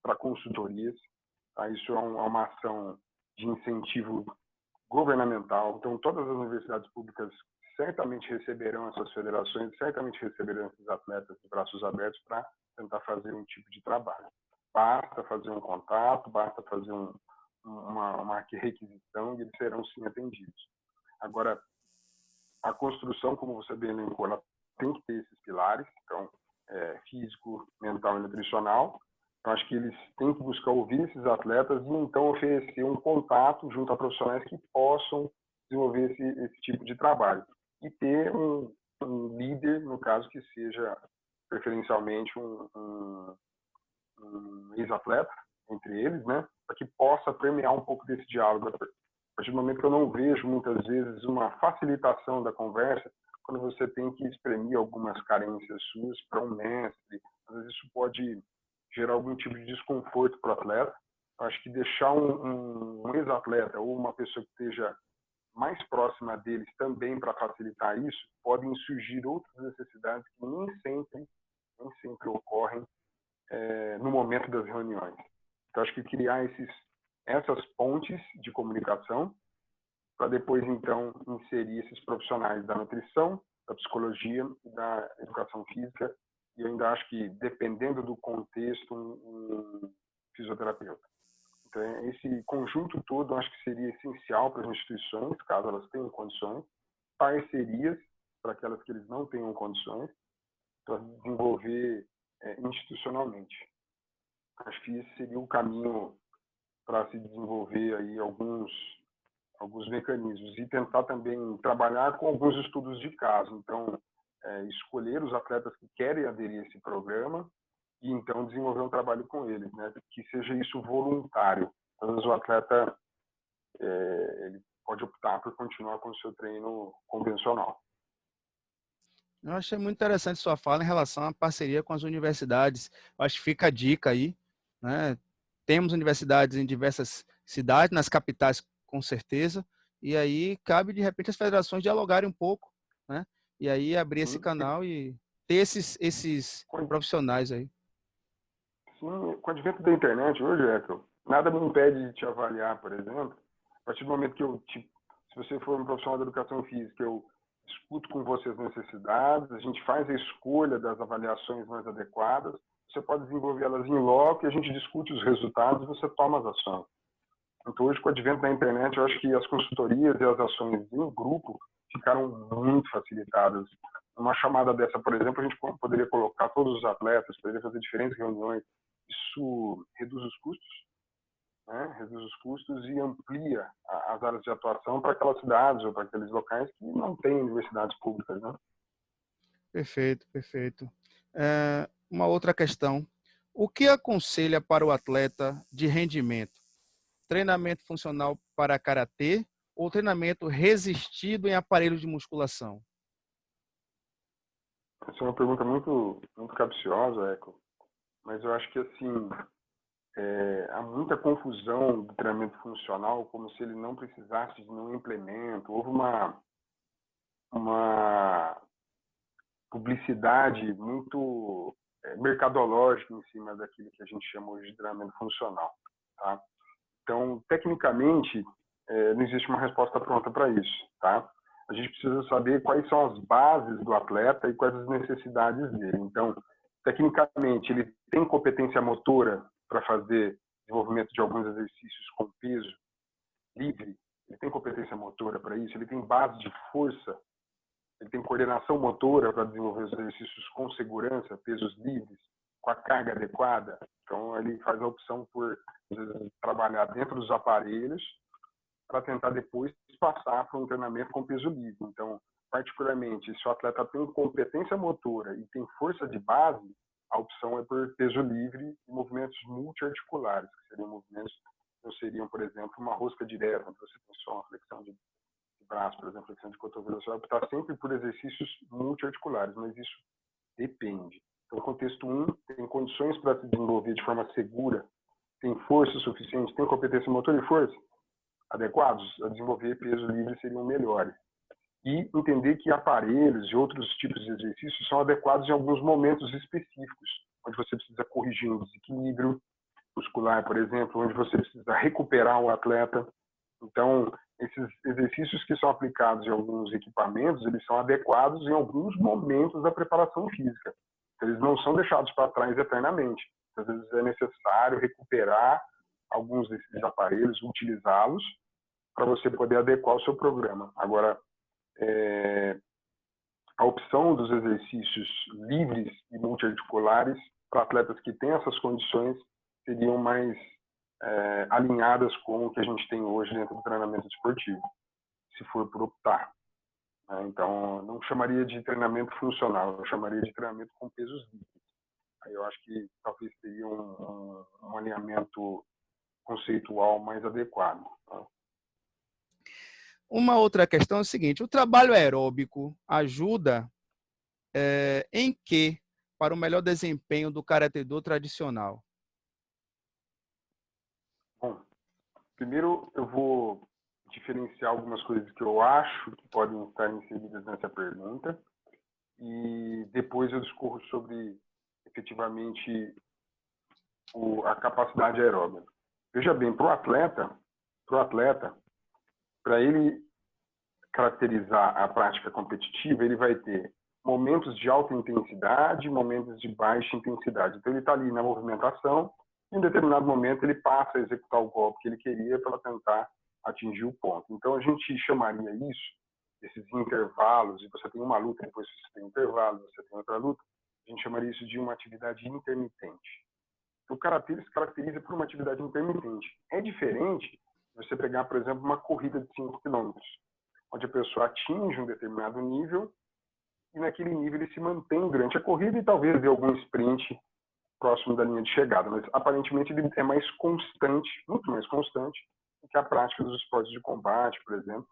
para consultorias, tá? Isso é uma ação de incentivo governamental. Então, todas as universidades públicas certamente receberão essas federações, certamente receberão esses atletas de braços abertos para tentar fazer um tipo de trabalho. Basta fazer um contato, basta fazer uma requisição e eles serão sim atendidos. Agora, a construção, como você bem elencou, ela tem que ter esses pilares, então, físico, mental e nutricional. Eu acho que eles têm que buscar ouvir esses atletas e então oferecer um contato junto a profissionais que possam desenvolver esse tipo de trabalho. E ter um líder, no caso, que seja preferencialmente um ex-atleta entre eles, né, para que possa permear um pouco desse diálogo. A partir do momento que eu não vejo, muitas vezes, uma facilitação da conversa, quando você tem que exprimir algumas carências suas para um mestre, às vezes isso pode gerar algum tipo de desconforto para o atleta. Eu acho que deixar um ex-atleta ou uma pessoa que esteja mais próxima deles também para facilitar isso, podem surgir outras necessidades que nem sempre ocorrem no momento das reuniões. Então, acho que criar essas pontes de comunicação para depois, então, inserir esses profissionais da nutrição, da psicologia e da educação física. E eu ainda acho que, dependendo do contexto, um fisioterapeuta. Então, esse conjunto todo, eu acho que seria essencial para as instituições, caso elas tenham condições, parcerias para aquelas que eles não tenham condições, para desenvolver institucionalmente. Acho que esse seria o caminho para se desenvolver aí alguns mecanismos e tentar também trabalhar com alguns estudos de caso. Então, escolher os atletas que querem aderir a esse programa e então desenvolver um trabalho com eles, né? Que seja isso voluntário. Às vezes o atleta ele pode optar por continuar com o seu treino convencional.
Eu achei muito interessante sua fala em relação à parceria com as universidades. Eu acho que fica a dica aí, né? Temos universidades em diversas cidades, nas capitais com certeza, e aí cabe de repente as federações dialogarem um pouco, né? E aí abrir esse
Sim,
canal e ter esses profissionais aí.
sim, com o advento da internet hoje, Eco, nada me impede de te avaliar, por exemplo. A partir do momento que se você for um profissional da educação física, eu discuto com você as necessidades, a gente faz a escolha das avaliações mais adequadas, você pode desenvolver elas em loco e a gente discute os resultados e você toma as ações. Então, hoje, com o advento da internet, eu acho que as consultorias e as ações em grupo ficaram muito facilitadas. Uma chamada dessa, por exemplo, a gente poderia colocar todos os atletas, poderia fazer diferentes reuniões. Isso reduz os custos, né? Reduz os custos e amplia as áreas de atuação para aquelas cidades ou para aqueles locais que não têm universidades públicas, né?
Perfeito, perfeito. Uma outra questão. O que aconselha para o atleta de rendimento? Treinamento funcional para karatê ou treinamento resistido em aparelhos de musculação?
Essa é uma pergunta muito, muito capciosa, Eco. Mas eu acho que, assim, há muita confusão do treinamento funcional, como se ele não precisasse de nenhum implemento. Houve uma publicidade muito mercadológica em cima daquilo que a gente chama hoje de treinamento funcional. Tá? Então, tecnicamente, não existe uma resposta pronta para isso. Tá? A gente precisa saber quais são as bases do atleta e quais as necessidades dele. Então, tecnicamente, ele tem competência motora para fazer desenvolvimento de alguns exercícios com peso livre, ele tem competência motora para isso, ele tem base de força, ele tem coordenação motora para desenvolver os exercícios com segurança, pesos livres, com a carga adequada. Então, ele faz a opção por trabalhar dentro dos aparelhos para tentar depois passar para um treinamento com peso livre. Então, particularmente, se o atleta tem competência motora e tem força de base, a opção é por peso livre e movimentos multiarticulares, que seriam movimentos que não seriam, por exemplo, uma rosca direta, onde você tem só uma flexão de braço, por exemplo, flexão de cotovelo. Você vai optar sempre por exercícios multiarticulares, mas isso depende. Então, contexto 1, tem condições para se desenvolver de forma segura, tem força suficiente, tem competência motora e força adequados a desenvolver peso livre seriam melhores. E entender que aparelhos e outros tipos de exercícios são adequados em alguns momentos específicos, onde você precisa corrigir um desequilíbrio muscular, por exemplo, onde você precisa recuperar o atleta. Então, esses exercícios que são aplicados em alguns equipamentos, eles são adequados em alguns momentos da preparação física. Eles não são deixados para trás eternamente. Às vezes é necessário recuperar alguns desses aparelhos, utilizá-los para você poder adequar o seu programa. Agora, a opção dos exercícios livres e multiarticulares para atletas que têm essas condições seriam mais alinhadas com o que a gente tem hoje dentro do treinamento esportivo, se for por optar. Então, não chamaria de treinamento funcional, eu chamaria de treinamento com pesos livres. Aí eu acho que talvez teria um alinhamento conceitual mais adequado. Tá?
Uma outra questão é o seguinte: o trabalho aeróbico ajuda em que para o melhor desempenho do karatê-do tradicional?
Bom, primeiro eu vou diferenciar algumas coisas que eu acho que podem estar inseridas nessa pergunta e depois eu discorro sobre efetivamente a capacidade aeróbica. Veja bem, para o atleta, para ele caracterizar a prática competitiva, ele vai ter momentos de alta intensidade, momentos de baixa intensidade. Então, ele está ali na movimentação, e em determinado momento ele passa a executar o golpe que ele queria para tentar atingir o ponto. Então a gente chamaria isso, esses intervalos, e você tem uma luta, depois você tem um intervalo, você tem outra luta, a gente chamaria isso de uma atividade intermitente. O karatê se caracteriza por uma atividade intermitente. É diferente de você pegar, por exemplo, uma corrida de 5 quilômetros, onde a pessoa atinge um determinado nível e naquele nível ele se mantém durante a corrida e talvez dê algum sprint próximo da linha de chegada. Mas aparentemente ele é mais constante, muito mais constante do que a prática dos esportes de combate, por exemplo.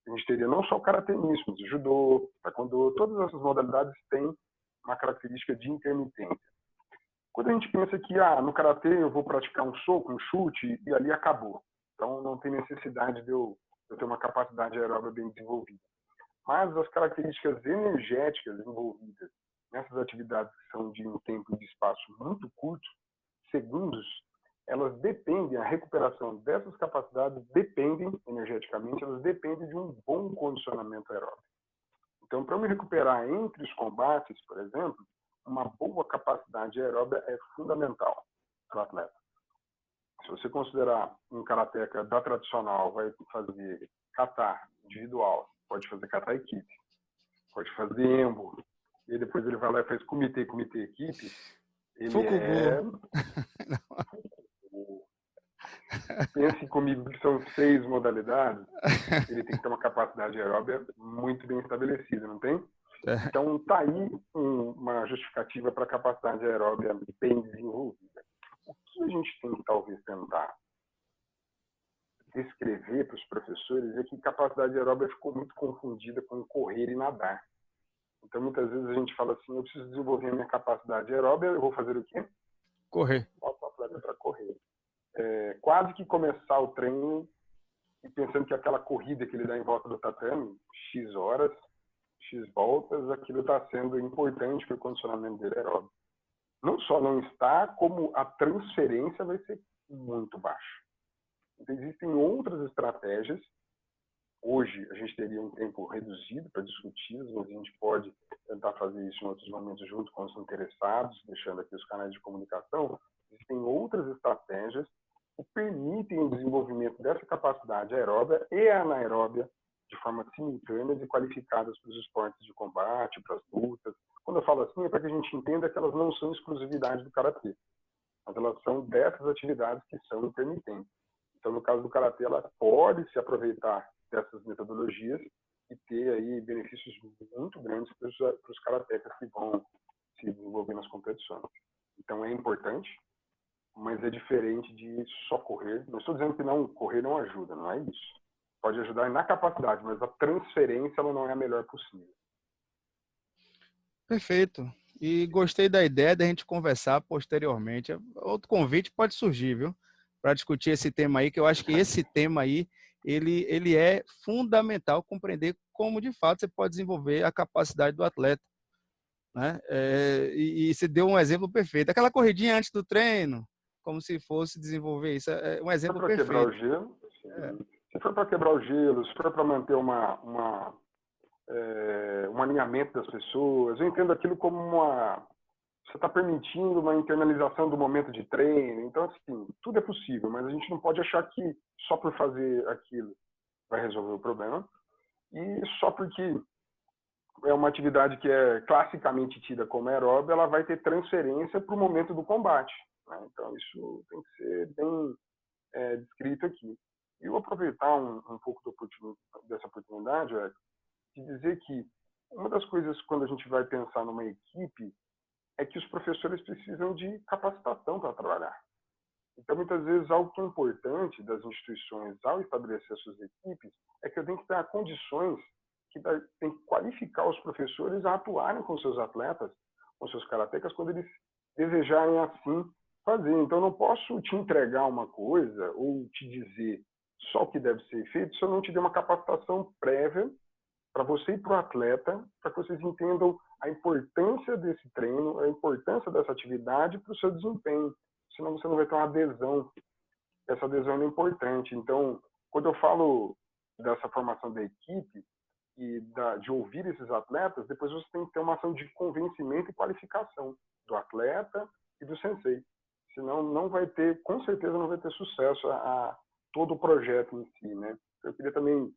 A gente teria não só o karatê nisso, mas o judô, taekwondo, todas essas modalidades têm uma característica de intermitência. Quando a gente pensa que no karatê eu vou praticar um soco, um chute e ali acabou. Então não tem necessidade de eu ter uma capacidade aeróbica bem desenvolvida. Mas as características energéticas envolvidas nessas atividades que são de um tempo e de espaço muito curto, segundos, elas dependem, a recuperação dessas capacidades dependem, energeticamente, elas dependem de um bom condicionamento aeróbico. Então, para eu me recuperar entre os combates, por exemplo, uma boa capacidade aeróbica é fundamental para o atleta. Se você considerar um karateca da tradicional, vai fazer kata individual, pode fazer kata equipe, pode fazer embo, e depois ele vai lá e faz comitê, equipe, ele
Fukubu.
Pense comigo que são 6 modalidades, ele tem que ter uma capacidade aeróbica muito bem estabelecida, não tem? Então, está aí uma justificativa para a capacidade aeróbica bem desenvolvida. O que a gente tem que talvez tentar descrever para os professores é que capacidade aeróbica ficou muito confundida com correr e nadar. Então, muitas vezes a gente fala assim, eu preciso desenvolver a minha capacidade aeróbica, eu vou fazer o quê?
Correr.
Boto o atleta para correr. Quase que começar o treino e pensando que aquela corrida que ele dá em volta do tatame, X horas, X voltas, aquilo está sendo importante para o condicionamento dele aeróbico. Não só não está, como a transferência vai ser muito baixa. Então, existem outras estratégias. Hoje, a gente teria um tempo reduzido para discuti-las, mas a gente pode tentar fazer isso em outros momentos junto com os interessados, deixando aqui os canais de comunicação. Existem outras estratégias que permitem o desenvolvimento dessa capacidade aeróbica e anaeróbica de forma simultânea e qualificadas para os esportes de combate, para as lutas. Quando eu falo assim, é para que a gente entenda que elas não são exclusividade do karatê, mas elas são dessas atividades que são intermitentes. Então, no caso do karatê, ela pode se aproveitar dessas metodologias e ter aí benefícios muito grandes para os karatecas que vão se desenvolver nas competições. Então, é importante, mas é diferente de só correr. Não estou dizendo que correr não ajuda, não é isso. Pode ajudar na capacidade, mas a transferência ela não é a melhor possível.
Perfeito. E gostei da ideia da gente conversar posteriormente. Outro convite pode surgir, viu? Para discutir esse tema aí, que eu acho que esse tema aí, ele é fundamental compreender como, de fato, você pode desenvolver a capacidade do atleta. Né? E você deu um exemplo perfeito. Aquela corridinha antes do treino, como se fosse desenvolver isso. É um exemplo perfeito.
Quebrar o gelo, se for para quebrar o gelo, se for para manter um alinhamento das pessoas, eu entendo aquilo como você está permitindo uma internalização do momento de treino. Então, assim, tudo é possível, mas a gente não pode achar que só por fazer aquilo vai resolver o problema e só porque é uma atividade que é classicamente tida como aeróbica, ela vai ter transferência para o momento do combate. Né? Então, isso tem que ser bem descrito aqui. E eu vou aproveitar um pouco dessa oportunidade de dizer que uma das coisas quando a gente vai pensar numa equipe é que os professores precisam de capacitação para trabalhar. Então, muitas vezes, algo que é importante das instituições ao estabelecer suas equipes é que eu tenho que dar condições que tem que qualificar os professores a atuarem com seus atletas, com seus karatecas, quando eles desejarem assim fazer. Então, eu não posso te entregar uma coisa ou te dizer só o que deve ser feito se eu não te der uma capacitação prévia para você e para o atleta, para que vocês entendam a importância desse treino, a importância dessa atividade para o seu desempenho. Senão você não vai ter uma adesão. Essa adesão é importante. Então, quando eu falo dessa formação da equipe e de ouvir esses atletas, depois você tem que ter uma ação de convencimento e qualificação do atleta e do sensei. senão não vai ter, com certeza não vai ter sucesso a todo o projeto em si, né? Eu queria também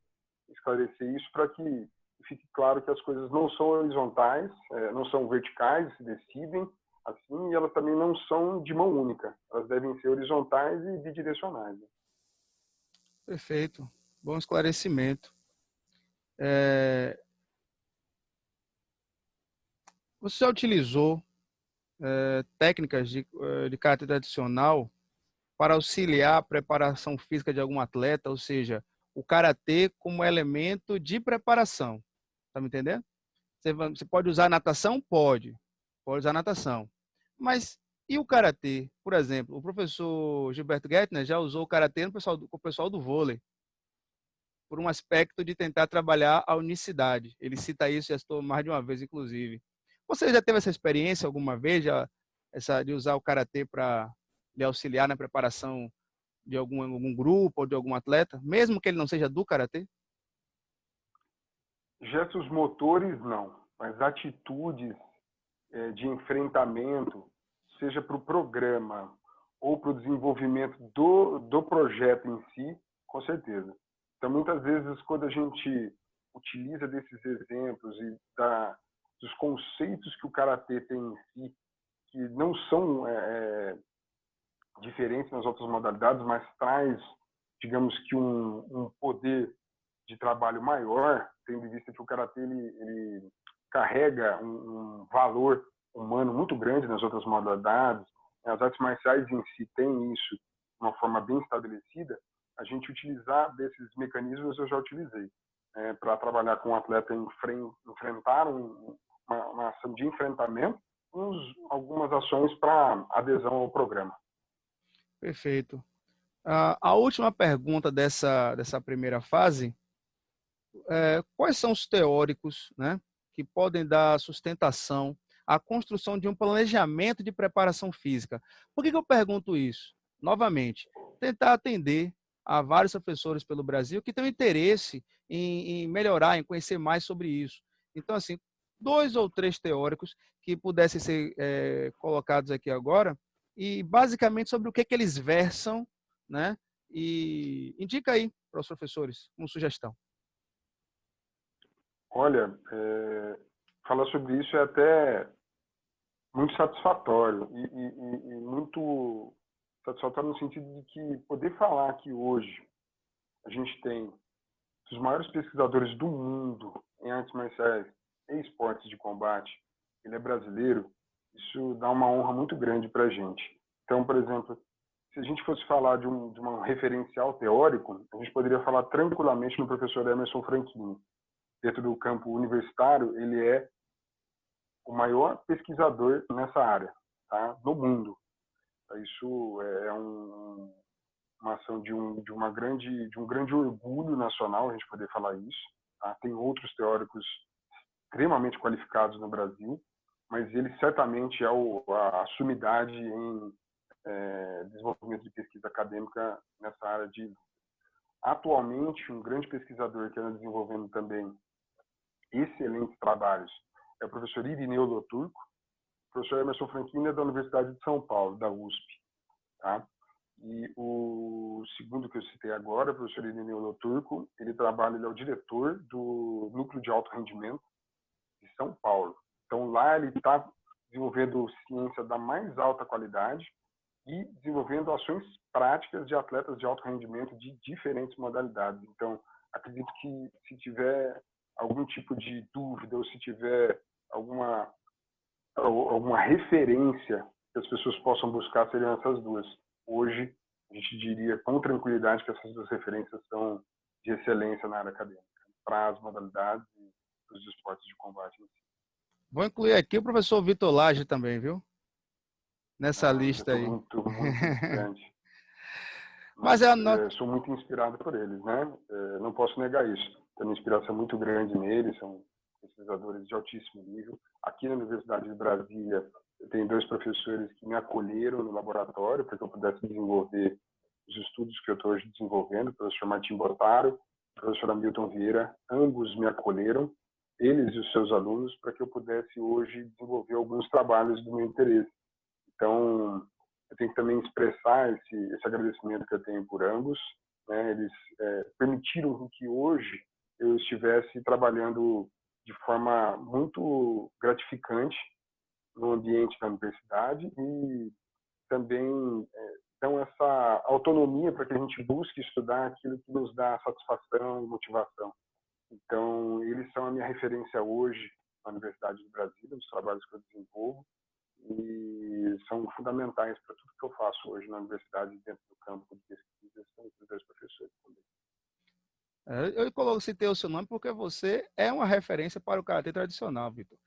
esclarecer isso para que fique claro que as coisas não são horizontais, não são verticais, se decidem assim, e elas também não são de mão única. Elas devem ser horizontais e bidirecionais.
Perfeito. Bom esclarecimento. É, você já utilizou técnicas de caráter tradicional para auxiliar a preparação física de algum atleta, ou seja, o karatê como elemento de preparação. Tá me entendendo? Você pode usar natação? Pode usar natação. Mas e o karatê? Por exemplo, o professor Gilberto Gettner já usou o karatê com o pessoal do vôlei, por um aspecto de tentar trabalhar a unicidade. Ele cita isso, já estou mais de uma vez, inclusive. Você já teve essa experiência alguma vez, de usar o karatê para lhe auxiliar na preparação de algum grupo ou de algum atleta, mesmo que ele não seja do karatê?
Gestos motores, não, mas atitudes de enfrentamento, seja para o programa ou para o desenvolvimento do projeto em si, com certeza. Então, muitas vezes, quando a gente utiliza desses exemplos e dos conceitos que o karatê tem em si, que não são diferentes nas outras modalidades, mas traz, digamos que um poder de trabalho maior, tendo em vista que o karatê ele carrega um valor humano muito grande nas outras modalidades. As artes marciais em si têm isso de uma forma bem estabelecida. A gente utilizar desses mecanismos eu já utilizei para trabalhar com um atleta enfrentar uma ação de enfrentamento, algumas ações para adesão ao programa.
Perfeito. A última pergunta dessa primeira fase: quais são os teóricos, né, que podem dar sustentação à construção de um planejamento de preparação física? Por que eu pergunto isso? Novamente, tentar atender a vários professores pelo Brasil que têm interesse em melhorar, em conhecer mais sobre isso. Então, assim, 2 ou 3 teóricos que pudessem ser colocados aqui agora, e basicamente sobre o que eles versam, né? E indica aí para os professores, como sugestão.
Olha, falar sobre isso é até muito satisfatório e muito satisfatório no sentido de que poder falar que hoje a gente tem os maiores pesquisadores do mundo em artes marciais e esportes de combate, ele é brasileiro, isso dá uma honra muito grande para a gente. Então, por exemplo, se a gente fosse falar de um referencial teórico, a gente poderia falar tranquilamente no professor Emerson Franchini. Dentro do campo universitário, ele é o maior pesquisador nessa área, tá? No mundo. Isso é uma ação de um grande orgulho nacional a gente poder falar isso. Tá? Tem outros teóricos extremamente qualificados no Brasil, mas ele certamente é a sumidade em desenvolvimento de pesquisa acadêmica nessa área de. Atualmente, um grande pesquisador que anda desenvolvendo também excelentes trabalhos é o professor Irineu Loturco. O professor Emerson Franchini é da Universidade de São Paulo, da USP. Tá? E o segundo que eu citei agora, o professor Irineu Loturco, ele é o diretor do Núcleo de Alto Rendimento de São Paulo. Então, lá ele está desenvolvendo ciência da mais alta qualidade e desenvolvendo ações práticas de atletas de alto rendimento de diferentes modalidades. Então, acredito que se tiver algum tipo de dúvida ou se tiver alguma referência que as pessoas possam buscar, seriam essas duas. Hoje, a gente diria com tranquilidade que essas duas referências são de excelência na área acadêmica, para as modalidades e os esportes de combate.
Vou incluir aqui o professor Vitor Lage também, viu? Nessa lista aí.
Muito, muito distante.
Mas
sou muito inspirado por eles, né? Não posso negar isso. Tenho uma inspiração muito grande neles, são pesquisadores de altíssimo nível. Aqui na Universidade de Brasília, eu tenho 2 professores que me acolheram no laboratório para que eu pudesse desenvolver os estudos que eu estou hoje desenvolvendo, o professor Martim Botaro, o professor Hamilton Vieira, ambos me acolheram, eles e os seus alunos, para que eu pudesse hoje desenvolver alguns trabalhos do meu interesse. Então, eu tenho que também expressar esse agradecimento que eu tenho por ambos, né? Eles permitiram que hoje eu estivesse trabalhando de forma muito gratificante no ambiente da universidade e também dão essa autonomia para que a gente busque estudar aquilo que nos dá satisfação e motivação. Então, eles são a minha referência hoje na Universidade do Brasil, nos trabalhos que eu desenvolvo, e são fundamentais para tudo que eu faço hoje na universidade, dentro do campo de pesquisa, são os dois professores também.
Eu citei o seu nome porque você é uma referência para o karatê tradicional, Vitor.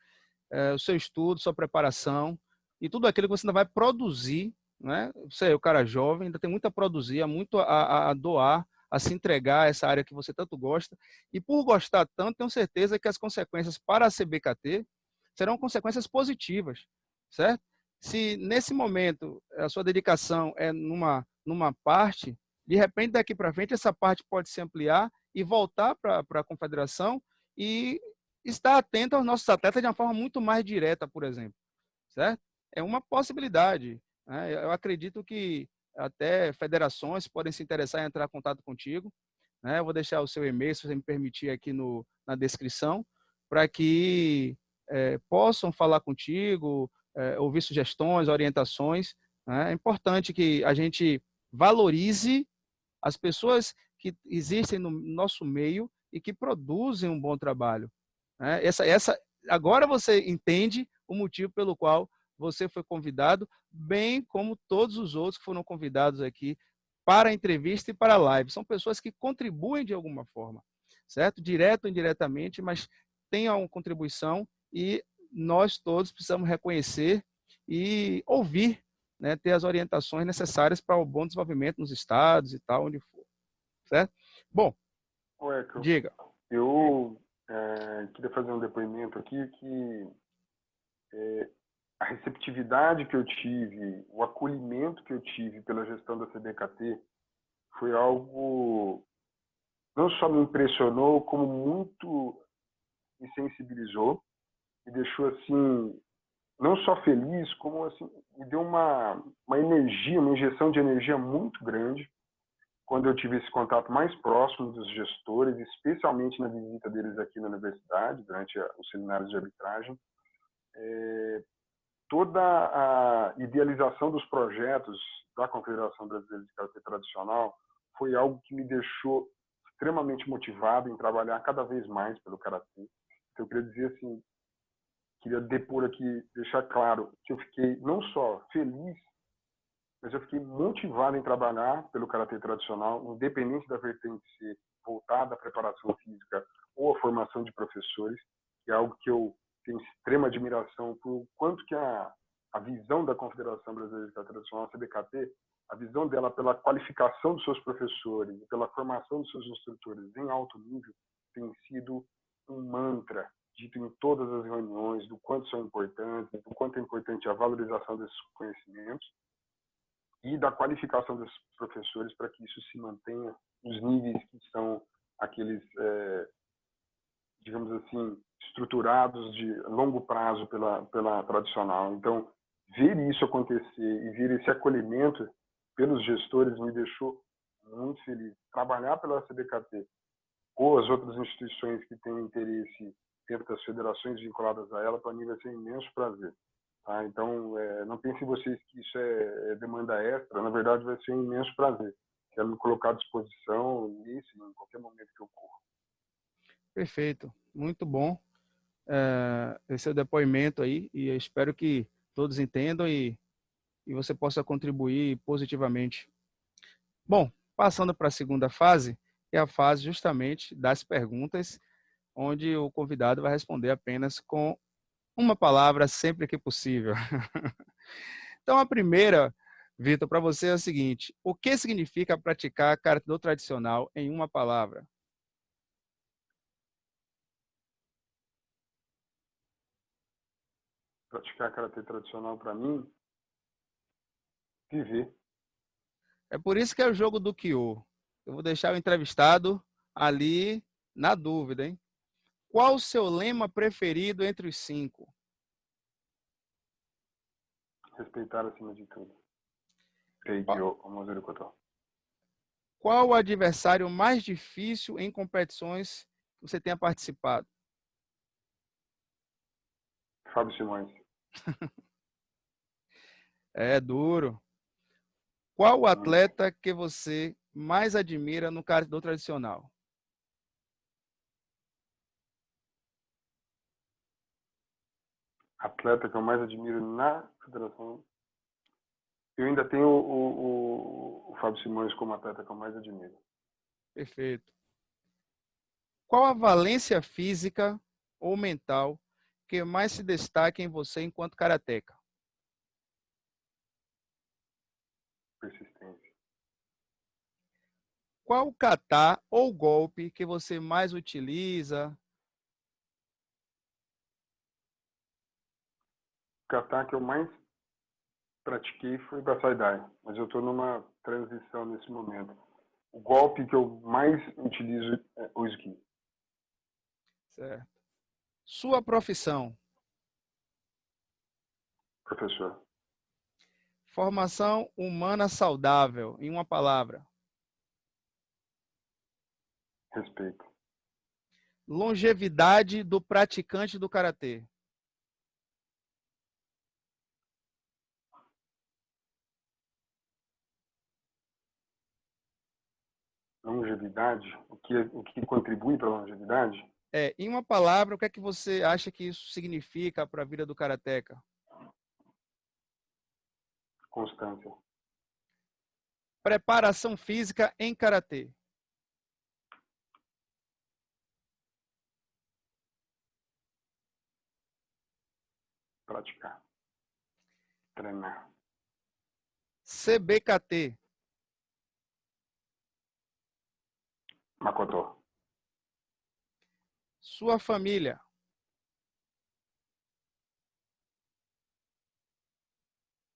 O seu estudo, sua preparação e tudo aquilo que você ainda vai produzir, né? Você é o cara jovem, ainda tem muito a produzir, muito a doar, a se entregar a essa área que você tanto gosta. E por gostar tanto, tenho certeza que as consequências para a CBKT serão consequências positivas, certo? Se nesse momento a sua dedicação é numa parte, de repente daqui para frente essa parte pode se ampliar e voltar para a confederação e estar atento aos nossos atletas de uma forma muito mais direta, por exemplo, certo? É uma possibilidade, né? Eu acredito que até federações podem se interessar em entrar em contato contigo, né? Eu vou deixar o seu e-mail, se você me permitir, aqui na descrição, para que possam falar contigo, ouvir sugestões, orientações, né? É importante que a gente valorize as pessoas que existem no nosso meio e que produzem um bom trabalho. Né? Agora você entende o motivo pelo qual você foi convidado, bem como todos os outros que foram convidados aqui para a entrevista e para a live. São pessoas que contribuem de alguma forma, certo? Direto ou indiretamente, mas têm uma contribuição e nós todos precisamos reconhecer e ouvir, né, ter as orientações necessárias para o bom desenvolvimento nos estados e tal, onde for, certo? Bom, diga.
Eu queria fazer um depoimento aqui que a receptividade que eu tive, o acolhimento que eu tive pela gestão da CBKT foi algo não só me impressionou, como muito me sensibilizou, me deixou assim não só feliz, como assim me deu uma energia, uma injeção de energia muito grande quando eu tive esse contato mais próximo dos gestores, especialmente na visita deles aqui na universidade, durante os seminários de arbitragem. Toda a idealização dos projetos da Confederação Brasileira de Karatê Tradicional foi algo que me deixou extremamente motivado em trabalhar cada vez mais pelo Karatê. Então, eu queria dizer assim, queria depor aqui, deixar claro que eu fiquei não só feliz, mas eu fiquei motivado em trabalhar pelo Karatê Tradicional, independente da vertente ser voltada à preparação física ou à formação de professores, que é algo que eu tenho extrema admiração por quanto que a visão da Confederação Brasileira de Karatê Tradicional, a CBKT, a visão dela pela qualificação dos seus professores e pela formação dos seus instrutores em alto nível tem sido um mantra dito em todas as reuniões do quanto são importantes, do quanto é importante a valorização desses conhecimentos e da qualificação dos professores para que isso se mantenha nos níveis que são aqueles, digamos assim, estruturados de longo prazo pela tradicional. Então, ver isso acontecer e ver esse acolhimento pelos gestores me deixou muito feliz. Trabalhar pela CBKT ou as outras instituições que têm interesse dentro das federações vinculadas a ela, para mim vai ser um imenso prazer. Tá? Então, não pensem vocês que isso é demanda extra, na verdade vai ser um imenso prazer. Quero me colocar à disposição nisso, em qualquer momento que ocorra.
Perfeito, muito bom esse é o depoimento aí, e eu espero que todos entendam e você possa contribuir positivamente. Bom, passando para a segunda fase, que é a fase justamente das perguntas, onde o convidado vai responder apenas com uma palavra sempre que possível. Então, a primeira, Vitor, para você é a seguinte: o que significa praticar karatê tradicional em uma palavra?
Praticar karatê tradicional para mim, viver.
É por isso que é o jogo do Kyo. Eu vou deixar o entrevistado ali na dúvida, hein? Qual o seu lema preferido entre os 5?
Respeitar acima de tudo. Reiki Omozuri Koto.
Qual o adversário mais difícil em competições que você tenha participado?
Fábio Simões.
É duro. Qual o atleta que você mais admira no Taekwondo tradicional?
Atleta que eu mais admiro na federação. Eu ainda tenho o Fábio Simões como atleta que eu mais admiro.
Perfeito. Qual a valência física ou mental que mais se destaca em você enquanto karateca?
Persistência.
Qual o kata ou golpe que você mais utiliza?
O kata que eu mais pratiquei foi o Basaidai, mas eu estou numa transição nesse momento. O golpe que eu mais utilizo é o esqui.
Certo. Sua profissão.
Professor.
Formação humana saudável, em uma palavra.
Respeito.
Longevidade do praticante do karatê.
Longevidade. O que contribui para a longevidade?
Em uma palavra, o que é que você acha que isso significa para a vida do karateca?
Constância.
Preparação física em karatê.
Praticar. Treinar.
CBKT.
Makoto.
Sua família.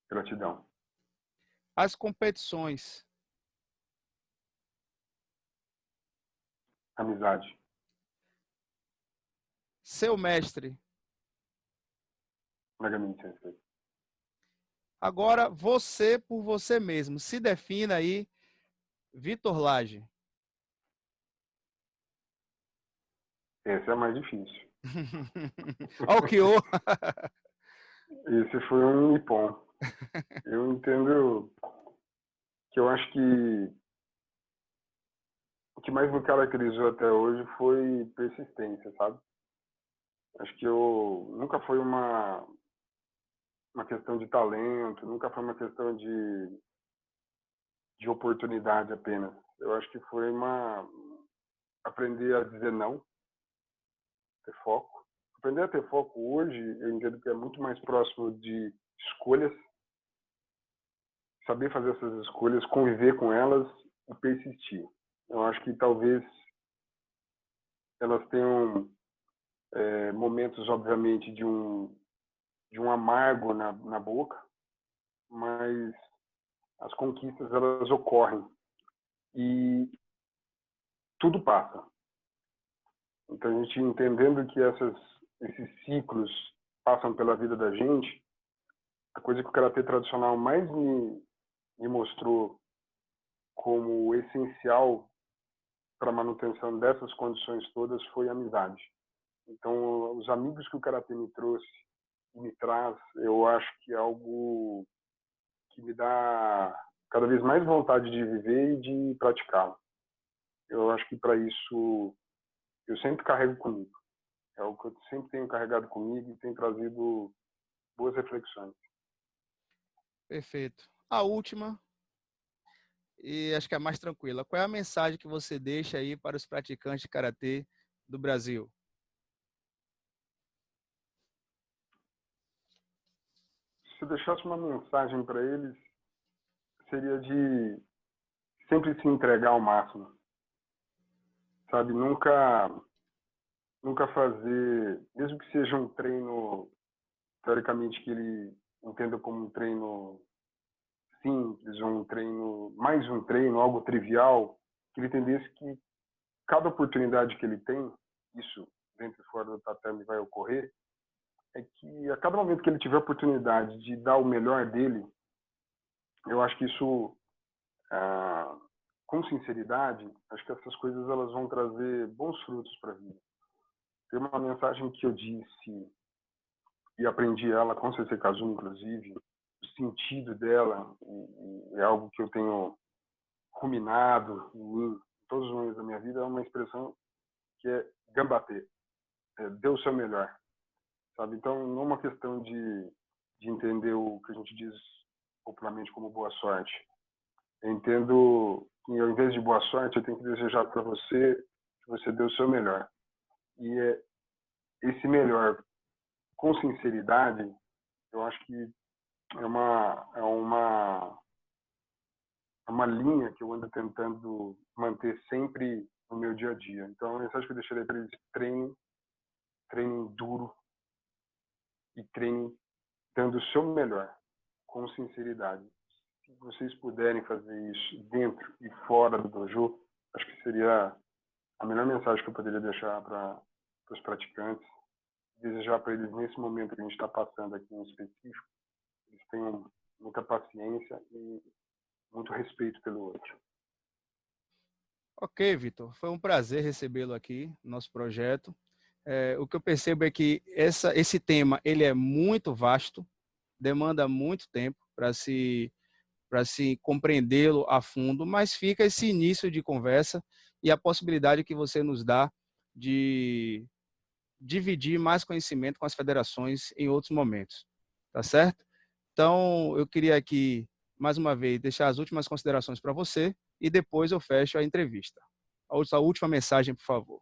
Gratidão.
As competições.
Amizade.
Seu mestre.
Megamente Sensei.
Agora, você por você mesmo. Se defina aí, Vitor Lage.
Esse é mais difícil.
Olha o que o.
Esse foi um nipom. Eu entendo que eu acho que o que mais me caracterizou até hoje foi persistência, sabe? Acho que eu nunca foi uma questão de talento, nunca foi uma questão de oportunidade apenas. Eu acho que foi aprender a dizer não, ter foco. Aprender a ter foco hoje, eu entendo que é muito mais próximo de escolhas, saber fazer essas escolhas, conviver com elas e persistir. Eu acho que talvez elas tenham momentos, obviamente, de um amargo na boca, mas as conquistas elas ocorrem e tudo passa. Então a gente entendendo que esses ciclos passam pela vida da gente, a coisa que o karatê tradicional mais me mostrou como essencial para a manutenção dessas condições todas foi a amizade. Então os amigos que o karatê me trouxe e me traz, eu acho que é algo que me dá cada vez mais vontade de viver e de praticá-lo. Eu acho que para isso eu sempre carrego comigo. É o que eu sempre tenho carregado comigo e tem trazido boas reflexões.
Perfeito. A última, e acho que é a mais tranquila. Qual é a mensagem que você deixa aí para os praticantes de karatê do Brasil?
Se eu deixasse uma mensagem para eles, seria de sempre se entregar ao máximo. Sabe, nunca fazer, mesmo que seja um treino, teoricamente, que ele entenda como um treino simples, mais um treino, algo trivial, que ele entendesse que cada oportunidade que ele tem, isso dentro e fora do tatame vai ocorrer, é que a cada momento que ele tiver a oportunidade de dar o melhor dele, eu acho que isso, com sinceridade, acho que essas coisas elas vão trazer bons frutos para a vida. Tem uma mensagem que eu disse e aprendi ela com CC Cazu, inclusive, o sentido dela é algo que eu tenho ruminado em todos os momentos da minha vida, é uma expressão que é gambater, dê o seu melhor, sabe? Então, não é uma questão de entender o que a gente diz popularmente como boa sorte. Eu entendo que, ao invés de boa sorte, eu tenho que desejar para você que você dê o seu melhor. E esse melhor, com sinceridade, eu acho que é uma linha que eu ando tentando manter sempre no meu dia a dia. Então, a mensagem que eu deixaria para eles: treinem duro e treinem dando o seu melhor, com sinceridade. Se vocês puderem fazer isso dentro e fora do dojo, acho que seria a melhor mensagem que eu poderia deixar para os praticantes. Desejar para eles, nesse momento que a gente está passando aqui em específico, eles tenham muita paciência e muito respeito pelo outro.
Ok, Vitor, foi um prazer recebê-lo aqui no nosso projeto. O que eu percebo é que esse tema ele é muito vasto, demanda muito tempo para se compreendê-lo a fundo, mas fica esse início de conversa e a possibilidade que você nos dá de dividir mais conhecimento com as federações em outros momentos, tá certo? Então, eu queria aqui, mais uma vez, deixar as últimas considerações para você e depois eu fecho a entrevista. A última mensagem, por favor.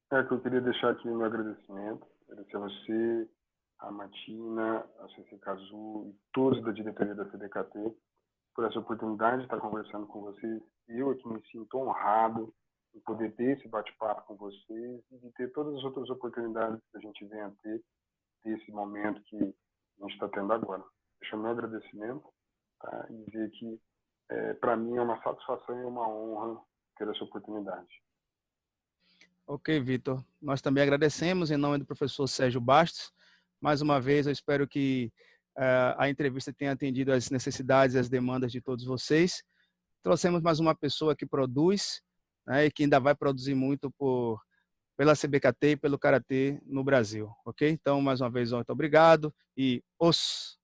Que eu queria deixar aqui um agradecimento. Agradecer a você, a Martina, a CC Cazu e todos da diretoria da CDKT por essa oportunidade de estar conversando com vocês. Eu aqui me sinto honrado em poder ter esse bate-papo com vocês e de ter todas as outras oportunidades que a gente vem a ter nesse momento que a gente está tendo agora. Deixo o meu agradecimento, tá? E dizer que, para mim, é uma satisfação e uma honra ter essa oportunidade.
Ok, Vitor. Nós também agradecemos em nome do professor Sérgio Bastos. Mais uma vez, eu espero que a entrevista tenha atendido às necessidades e às demandas de todos vocês. Trouxemos mais uma pessoa que produz, né, e que ainda vai produzir muito pela CBKT e pelo Karatê no Brasil. Ok? Então, mais uma vez, muito obrigado e os